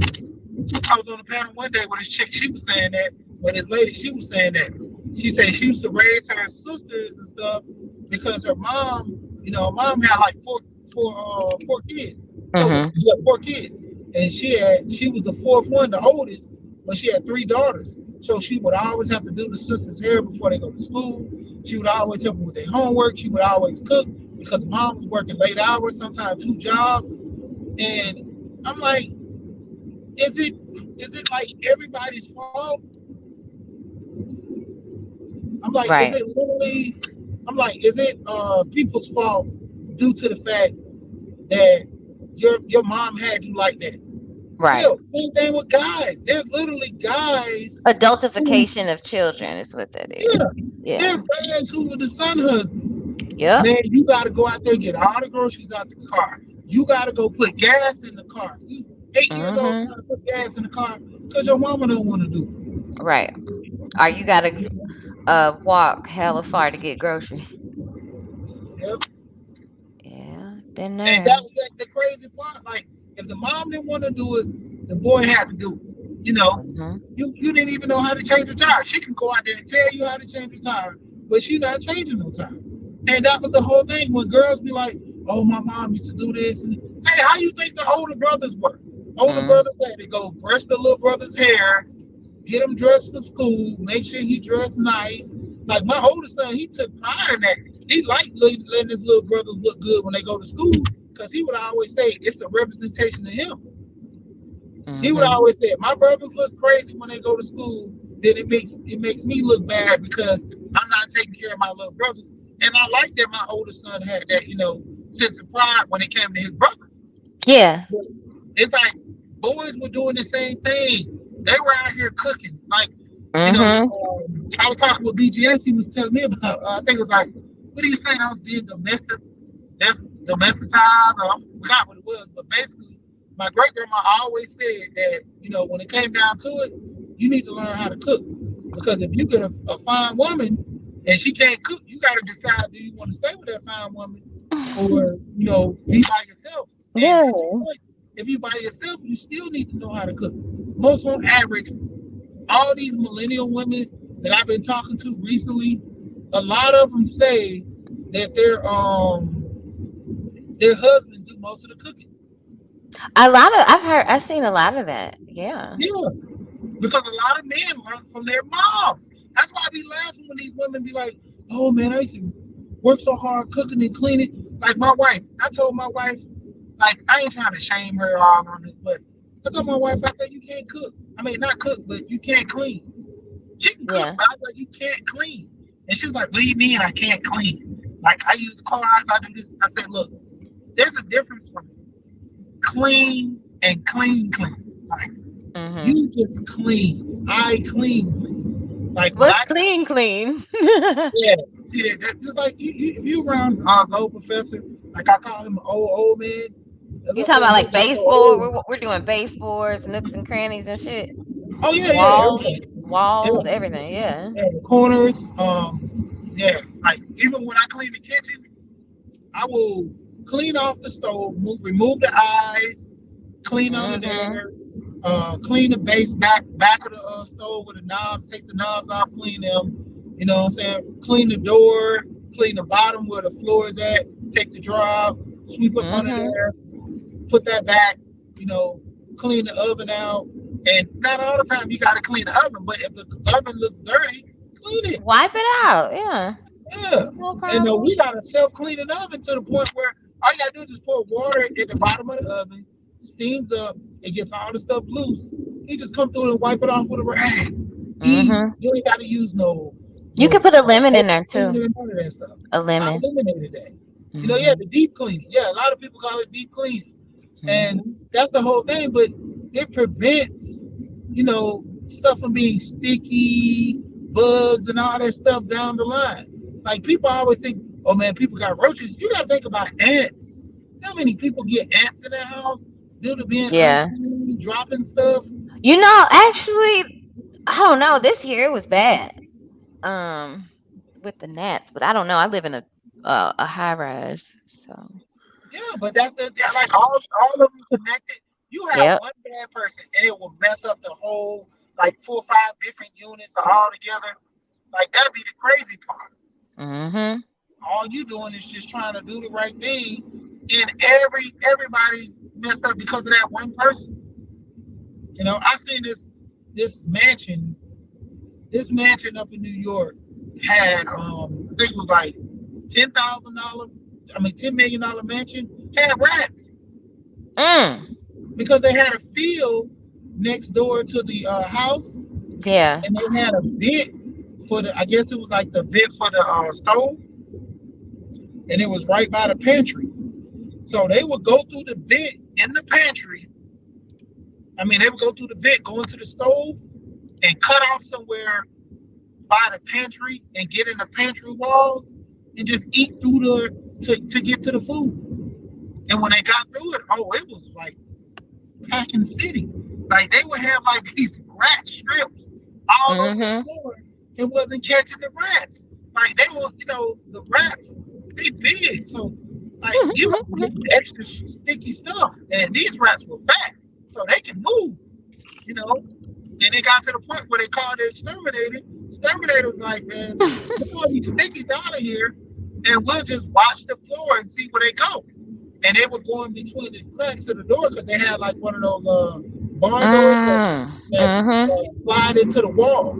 I was on the panel one day with this chick. She was saying that. When this lady, she was saying that. She said she used to raise her sisters and stuff because her mom, her mom had like four kids. No, Mhm. yeah, 4 kids, and she was the fourth one, the oldest, but she had 3 daughters. So she would always have to do the sisters' hair before they go to school. She would always help them with their homework. She would always cook because mom was working late hours, sometimes 2 jobs. And I'm like, is it like everybody's fault? I'm like, is Right. it really? I'm like, is it people's fault due to the fact that your mom had you like that? Right. Hell, same thing with guys. There's literally guys who, Adultification of children is what that is. yeah, Yeah. there's guys who were the son husbands. Yep. Man, you got to go out there and get all the groceries out the car. You got to go put gas in the car. You 8 years old Mm-hmm. trying to put gas in the car because your mama don't want to do Right. Or you gotta walk hella far to get groceries. it. Yep. Yeah, been And there. that was like the crazy part. Like, if the mom didn't want to do it, the boy had to do it. You know, Mm-hmm. you didn't even know how to change the tire. She can go out there and tell you how to change the tire, but she not changing no tire. And that was the whole thing when girls be like, "Oh, my mom used to do this." And hey, how you think the older brothers were? Older Mm-hmm. brothers had to go brush the little brother's hair, get him dressed for school, make sure he dressed nice. Like my oldest son, he took pride in that. He liked letting his little brothers look good when they go to school because he would always say it's a representation of him. He would Mm-hmm. always say, "My brothers look crazy when they go to school. Then it makes me look bad because I'm not taking care of my little brothers." And I like that my oldest son had that, sense of pride when it came to his brothers. Yeah. It's like boys were doing the same thing. They were out here cooking. Like, Mm-hmm. I was talking with BGS. He was telling me about. I think it was like, what do you say? That was being domesticized. Or I forgot what it was, but basically, my great grandma always said that when it came down to it, you need to learn how to cook because if you get a fine woman and she can't cook, you got to decide, do you want to stay with that fine woman or be by yourself. And Yeah. to the point, if you by yourself, you still need to know how to cook. Most on average, all these millennial women that I've been talking to recently, a lot of them say that their husbands do most of the cooking. I've seen a lot of that. Yeah. Yeah, because a lot of men learn from their moms. That's why I be laughing when these women be like, "Oh man, I used to work so hard cooking and cleaning." Like my wife, I told my wife, like I ain't trying to shame her all on this, but I told my wife, I said, "You can't cook. I mean, not cook, but you can't clean. She can cook, Yeah. but I was like, you can't clean." And she's like, "What do you mean I can't clean? Like I use cars, I do this." I said, "Look, there's a difference from clean and clean. Like Mm-hmm. you just clean. I clean. Like when What's I clean, clean? yeah, see that's just like if you around old professor, like I call him an old man. You talking about like Not so baseboard? old. We're doing baseboards, nooks and crannies and shit. Oh yeah, Walls, everything. walls, Yeah, everything. Yeah. yeah, the corners. Yeah, like even when I clean the kitchen, I will clean off the stove, remove the eyes, clean under Mm-hmm. there, clean the base back of the stove with the knobs, take the knobs off, clean them. You know what I'm saying? Clean the door, clean the bottom where the floor is at, take the drawer out, sweep up under Mm-hmm. there, put that back, you know, clean the oven out. And not all the time you gotta clean the oven, but if the oven looks dirty, clean it. Wipe it out. Yeah. Yeah. No And problem. we got a self-cleaning oven to the point where all you gotta do is just pour water at the bottom of the oven, steams up, it gets all the stuff loose. You just come through and wipe it off with a rag. Easy. Mm-hmm. You ain't gotta use You no could put a lemon in there too. cleaner and none of that stuff. A I lemon. eliminated that. Yeah, Mm-hmm. the deep cleaning. Yeah, a lot of people call it deep cleaning. And Mm-hmm. that's the whole thing, but it prevents, stuff from being sticky, bugs and all that stuff down the line. Like people always think, oh man, people got roaches. You gotta think about ants. How many people get ants in their house due to being Yeah. unclean, dropping stuff? Actually, I don't know. This year it was bad. Um, with the gnats, but I don't know. I live in a high rise, so Yeah, but they're like all of them connected. You have yep. one bad person and it will mess up the whole like 4 or 5 different units all together. Like that'd be the crazy part. Mm-hmm. All you doing is just trying to do the right thing, and everybody's messed up because of that one person. I seen this mansion, this mansion up in New York had I think it was like $10,000. I mean $10 million mansion had rats Mm. because they had a field next door to the house, Yeah. and they had a vent for the. I guess it was like the vent for the stove, and it was right by the pantry. So they would go through the vent in the pantry. I mean, they would go through the vent, go into the stove, and cut off somewhere by the pantry and get in the pantry walls and just eat through to get to the food. And when they got through it, oh, it was like packing city. Like they would have like these rat strips all over the Mm-hmm. floor. It wasn't catching the rats. Like they were, the rats, they big. So like you get some extra sticky stuff. And these rats were fat. So they can move, you know. And it got to the point where they called the exterminator. Exterminator was like, man, get all these stickies out of here, and we'll just watch the floor and see where they go. And they were going between the cracks of the door because they had like one of those barn doors that Mm-hmm. slide into the wall.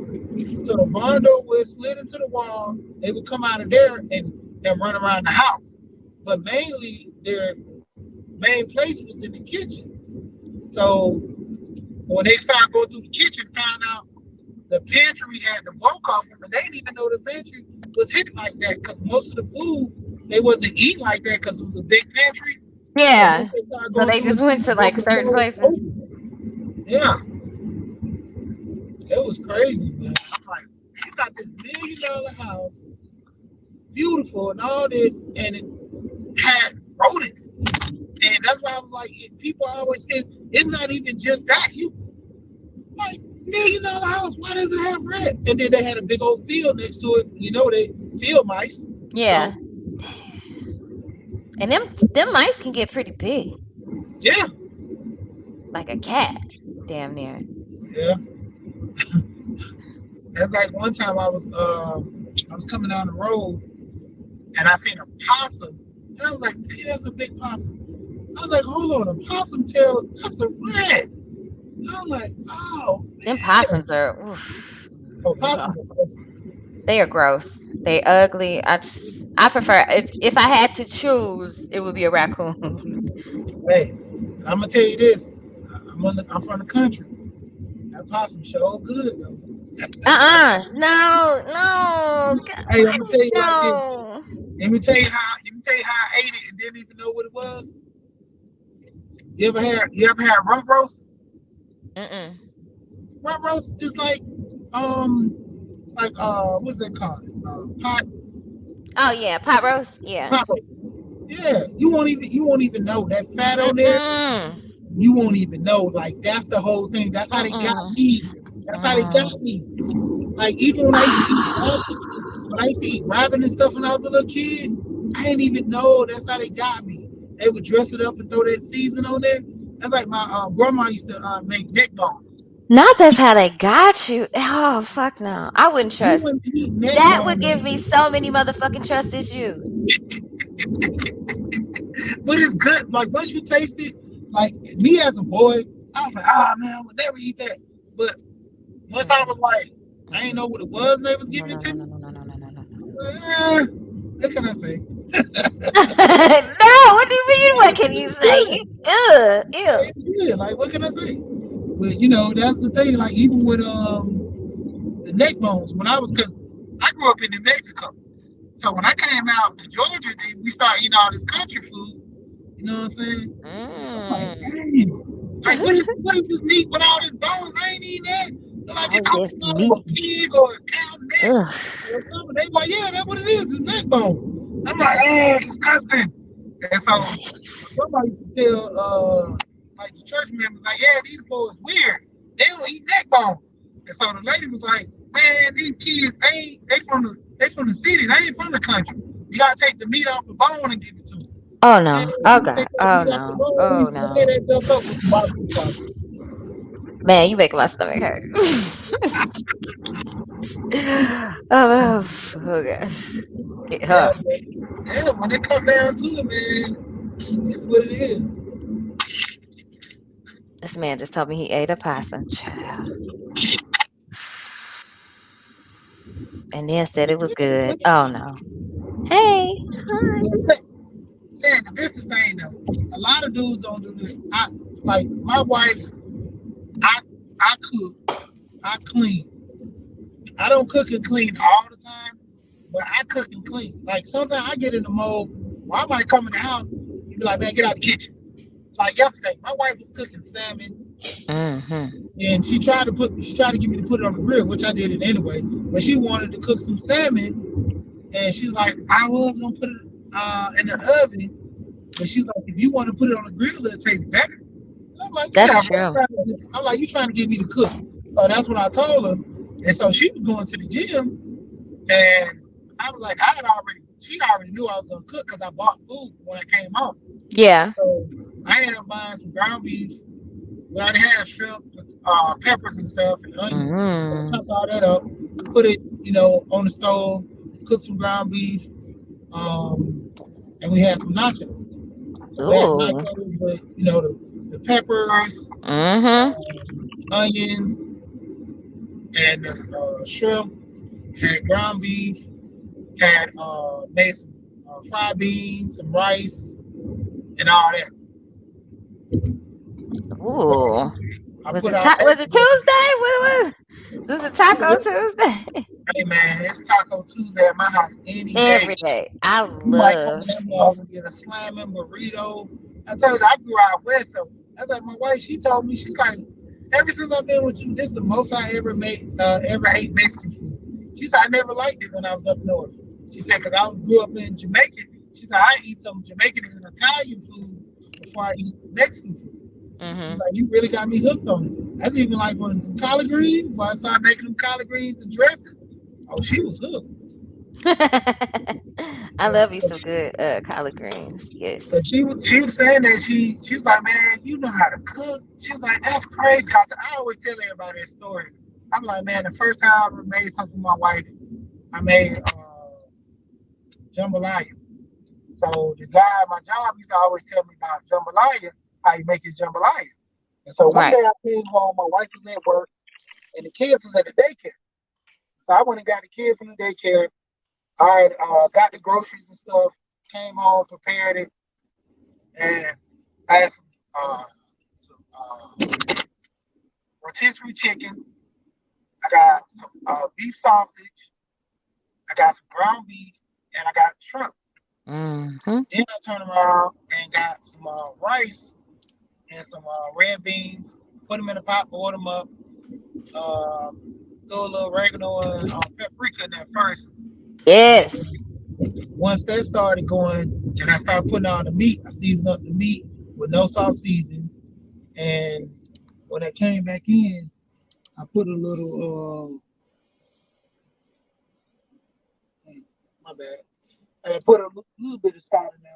So the barn door would slid into the wall. They would come out of there and run around the house. But mainly their main place was in the kitchen. So when they started going through the kitchen, found out the pantry had the broke off them, and they didn't even know the pantry was hit like that because most of the food they wasn't eating like that because it was a big pantry. So Yeah. once they started So going they through just the went kitchen, to like certain places. yeah, it was crazy, man. I'm like, you got this $1 million house, beautiful and all this, and it had rodents. And that's why I was like, people always say it's not even just that. You like $1 million house, why does it have rats? And then they had a big old field next to it. They field mice. Yeah. So And them mice can get pretty big. yeah, Like a cat. Damn near. yeah. That's like one time I was coming down the road and I seen a possum, and I was like, "Dang, that's a big possum." I was like, "Hold on, a possum tail? That's a rat." I'm like, "Oh Them man, possums are oof. possums are gross." They are gross. They ugly. I prefer if I had to choose, it would be a raccoon. Hey, I'm gonna tell you this. I'm from the country. That possum sure good though. No, no, Hey, I'm gonna tell you like this. no. Let me tell you how I ate it and didn't even know what it was. You ever had rump roast? Mm-mm. Rump roast just what's it called? Oh yeah, pot roast. Yeah. Pot roast. Yeah, you won't even know that fat on there. Mm-mm. You won't even know. Like that's the whole thing. That's how they got Mm-mm. me. That's how they got Mm. me. Like even when I used to eat rabbit and stuff when I was a little kid, I didn't even know that's how they got me. They would dress it up and throw that season on there. That's like my grandma used to make neck bones. Not that's how they got you. Oh fuck no. I wouldn't You trust. wouldn't eat neck That would give me bones, so many motherfucking trust issues. but it's good. Like once you taste it, like me as a boy, I was like, ah man, I would never eat that. But once I was like, I didn't know what it was, and they was No, giving no, it no, to no, me. no, no, no, no, no, no. What can I say? No, what do you mean? What can you say? Good. Ew. Yeah, like what can I say? But that's the thing. Like even with the neck bones, when because I grew up in New Mexico, so when I came out to Georgia, we started eating all this country food. You know what I'm saying? I'm like, Mm. dang, like what is this meat with all this bones? I ain't eating that. They're like All it comes this out of a meat. pig or a cow neck Ugh. or something. They like, yeah, that's what it is. It's neck bone. I'm like, oh, disgusting. And so somebody used to tell like the church members, like, yeah, these boys weird. They don't eat neck bone. And so the lady was like, man, these kids, they from the city. They ain't from the country. You gotta take the meat off the bone and give it to them. Oh Man, no. Oh you god. take that Oh meat off the no. bone, we Oh used to tear no. that junk up with some barbecue sauce. Man, you making my stomach hurt. Oh, oh gosh. Yeah, Yeah. but, yeah, when it comes down to it, man, it's what it is. This man just told me he ate a possum. Child. And then said it was good. Oh no. Hey. Hi. But saying this is the thing though. A lot of dudes don't do this. Like my wife, I I cook, I clean. I don't cook and clean all the time, but I cook and clean. Like sometimes I get in the mode where I might come in the house and be like, man, get out the kitchen. Like yesterday, my wife was cooking salmon and she tried to get me to put it on the grill, which I did it anyway. But she wanted to cook some salmon and she's like, I was gonna put it in the oven, but she's like, if you want to put it on the grill, it tastes better. And I'm like, That's yeah, true. I'm like, you trying to get me to cook. So that's what I told her. And so she was going to the gym and I was like, she already knew I was gonna cook because I bought food when I came home. Yeah. So I ended up buying some ground beef. We already had shrimp, peppers and stuff, and onions. So I Mm. chopped all that up, put it, on the stove, cooked some ground beef, um, and we had some nachos. So we had Ooh. nachos with, the peppers, Mm-hmm. onions, and the shrimp. Had ground beef. Had made some fried beans, some rice, and all that. So Ooh. I Was put it all that was it together. Tuesday? What was it Taco Tuesday? Hey man, it's Taco Tuesday at my house any day. Every day. I You might come love in that mall and get a slamming burrito. I told you I grew out west, so that's like my wife. She told me she's like, ever since I've been with you, this is the most I ever ate Mexican food. She said I never liked it when I was up north. She said because grew up in Jamaica. She said I eat some Jamaican and Italian food before I eat Mexican food. She's Mm-hmm. like, you really got me hooked on it. That's even like when collard greens, when I started making them collard greens and dressing. Oh, she was hooked. I love you some good collard greens. But Yes. she was saying that she was like, man, you know how to cook. She was like, that's crazy. 'Cause I always tell everybody that story. I'm like, man, the first time I ever made something for my wife, I made jambalaya. So the guy at my job used to always tell me about jambalaya, how you make his jambalaya. And so one Right. day I came home, my wife was at work, and the kids was at the daycare. So I went and got the kids from the daycare. I had, got the groceries and stuff, came home, prepared it, and I had some rotisserie chicken. I got some beef sausage. I got some ground beef, and I got shrimp. Mm-hmm. Then I turned around and got some rice and some red beans. Put them in a pot, boil them up. Throw a little oregano and paprika in there first. Yes. Once that started going, and I started putting on the meat, I seasoned up the meat with no salt seasoning. And when I came back in, I put a little, my bad. I put a little bit of salt in there,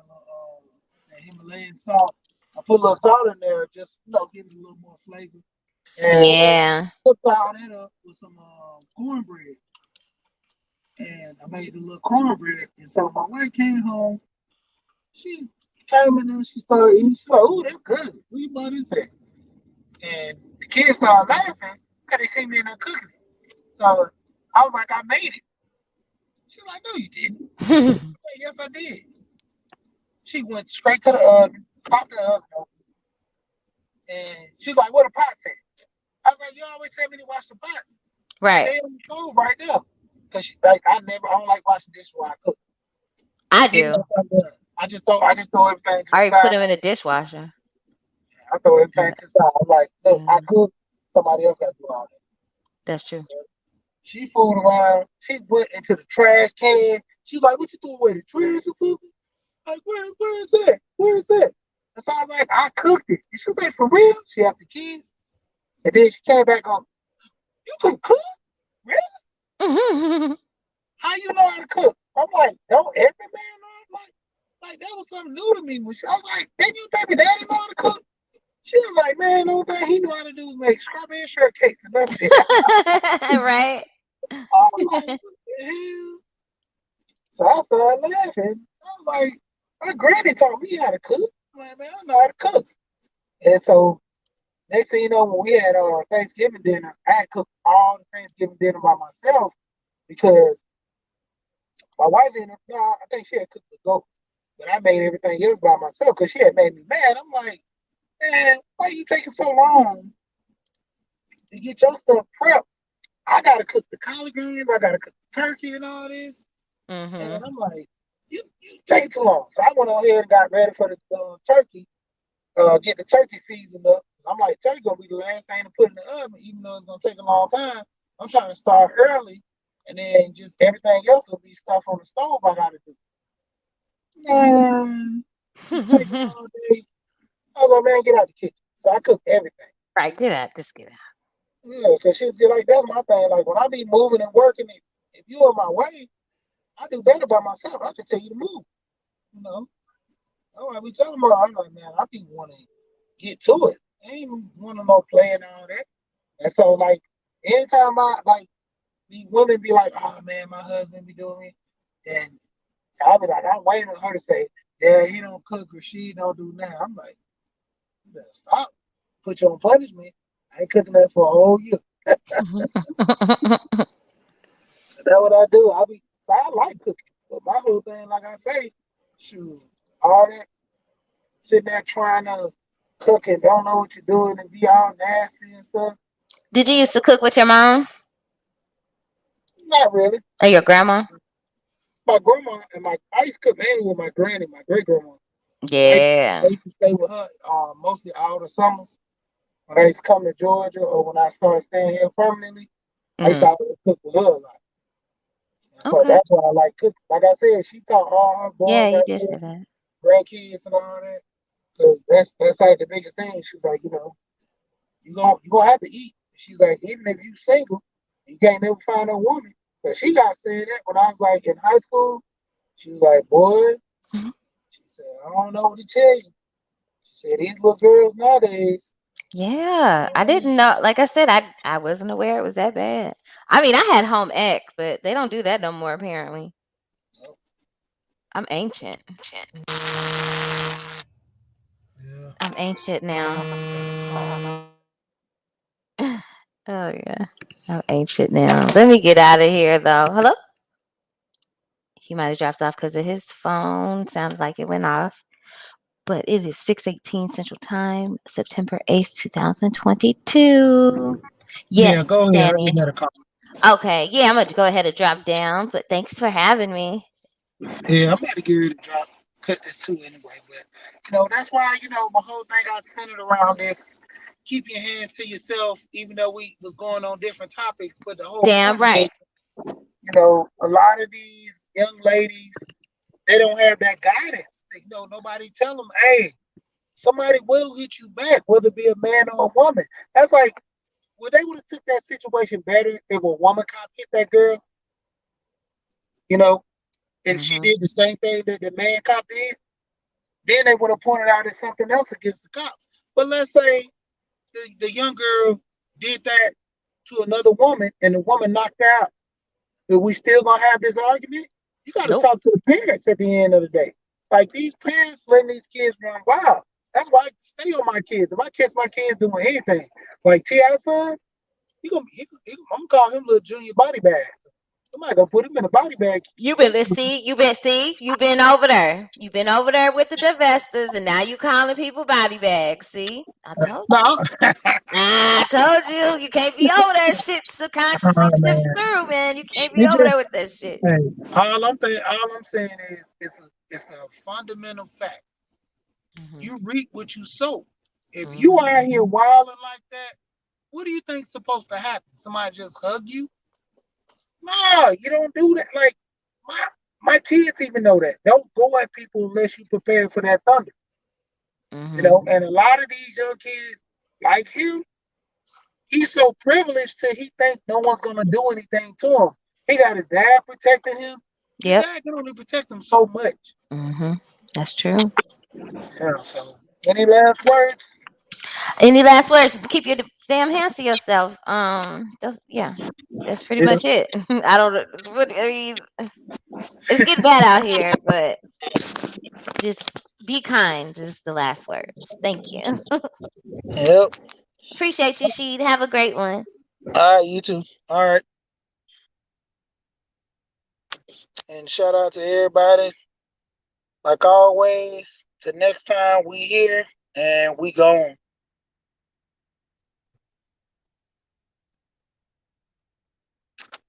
that Himalayan salt. I put a little salt in there, just give it a little more flavor. And Yeah. put all that up with some cornbread. And I made the little cornbread. And so my wife came home. She came in there. She started eating. She's like, "Oh, that's good. Where you bought this at?" And the kids started laughing because they see me in there cooking it. So I was like, "I made it." She's like, "No, you didn't." Like, yes, I did. She went straight to the oven, popped the oven open, and she's like, "Where the pots at?" I was like, "You always tell me to wash the pots." Like Right. they on the stove right there. Cause like I don't like washing dishes while I cook. I Even do. if I'm done. I just throw everything to I the already put side. them in the dishwasher. I throw everything And, to the side. I'm like, look, I mm, cook, somebody else gotta do all that. that's true. She fooled around, she went into the trash can. She's like, what you doing with it? Trash or something? Like, where is that? Where is that? And so I was like, I cooked it. And she was like, for real? She asked the kids. And then she came back on, you can cook? Really? How you know how to cook? I'm like, don't every man know? Like that was something new to me. I was like, didn't you baby daddy know how to cook? She was like, man, the only thing he knew how to do is make strawberry shortcakes and that's it. Right. I was like, what the hell? So I started laughing. I was like, my granny taught me how to cook. I'm like, man, I know how to cook. And so next thing you know, when we had Thanksgiving dinner, I had cooked all the Thanksgiving dinner by myself because my wife ended up, no, I think she had cooked the goat, but I made everything else by myself because she had made me mad. I'm like, man, why are you taking so long to get your stuff prepped, I gotta cook the collard greens, I gotta cook the turkey and all this. And Mm-hmm. I'm like, you take too long. So I went on here and got ready for the turkey, get the turkey seasoned up. I'm like, turkey gonna be the last thing to put in the oven, even though it's gonna take a long time. I'm trying to start early, and then just everything else will be stuff on the stove I gotta do. Man, she taking all day. I was like, man, get out the kitchen. So I cooked everything. Right, get out. Just get out. Yeah, because she was like, that's my thing. Like when I be moving and working, if you in my way, I do better by myself. I just tell you to move. You know, all right, we tell them all. I'm like, man, I be want to get to it. I ain't want to no play and all that. And so, like, anytime I like these women be like, oh man, my husband be doing it, and I'll be like, I'm waiting on her to say, yeah, he don't cook or she don't do that. I'm like, you better stop. Put you on punishment. I ain't cooking that for a whole year. That's what I do. I like cooking, but my whole thing, like I say, shoot, all that sitting there trying to cook and don't know what you're doing and be all nasty and stuff. Did you used to cook with your mom Not really. or your grandma? My grandma and I used to cook mainly with my granny, my great grandma. I Yeah. used to stay with her mostly all the summers when I used to come to Georgia or when I started staying here permanently. I used to Mm. always cook with her a lot. And so Okay. that's why I like cooking. Like I said, she taught all her Yeah, boys, you her did say kids, that. grandkids, and all that. Because that's like the biggest thing. She was like, you gonna have to eat. She's like, even if you single, you can't never find a woman. But she got said that when I was like in high school. She was like, boy, Mhm. she said, I don't know what to tell you. She said, these little girls nowadays, Yeah, I didn't know. Like I said, I wasn't aware it was that bad. I mean, I had home ec, but they don't do that no more. Apparently, oh, I'm ancient. yeah. I'm ancient now. Oh yeah, I'm ancient now. Let me get out of here though. Hello. He might have dropped off because of his phone. Sounded like it went off. But it is 6:18 Central Time, September 8th, 2022. Yeah, Yes, go ahead. I just Danny. had a call. Okay, yeah, I'm going to go ahead and drop down, but thanks for having me. Yeah, I'm about to get ready to cut this too anyway. But that's why my whole thing got centered around this. Keep your hands to yourself, even though we was going on different topics. But the whole Damn point is, right. a lot of these young ladies, they don't have that guidance. Nobody tell them, hey, somebody will hit you back, whether it be a man or a woman. That's like, well, they would have took that situation better if a woman cop hit that girl, you know, and she Hmm. did the same thing that the man cop did. Then they would have pointed out as something else against the cops. But let's say the young girl did that to another woman and the woman knocked her out. Are we still gonna have this argument? You got to Nope. talk to the parents at the end of the day. Like these parents letting these kids run wild. That's why I stay on my kids. If I catch my kids doing anything, like T.I. son, I'm gonna call him little junior body bag. Somebody gonna put him in a body bag. Keep You been messing with him. you been over there. You been over there with the divestors, and now you calling people body bags. See, I told you. No, I told you, you can't be over there. Shit subconsciously oh, slips man. through, man. You can't be It over just there with that shit. hey, all I'm saying is it's a fundamental fact. Hmm. You reap what you sow. If you Hmm. are out here wilding like that, what do you think's supposed to happen? Somebody just hug you? No, you don't do that. Like my my kids even know that. Don't go at people unless you prepare for that thunder. Hmm. And a lot of these young kids, like him, he's so privileged till he think no one's gonna do anything to him. He got his dad protecting him. His Yep. dad can only protect him so much. Hmm. That's true. So any last words? Any last words? Keep your damn hands to yourself. Yeah, that's pretty Yeah. much it. I don't. I mean, it's getting bad out here, but just be kind. Is the last words. Thank you. Yep. Appreciate you, Sheed. Have a great one. All right, you too. All right. And shout out to everybody. Like always, till next time we here and we gone.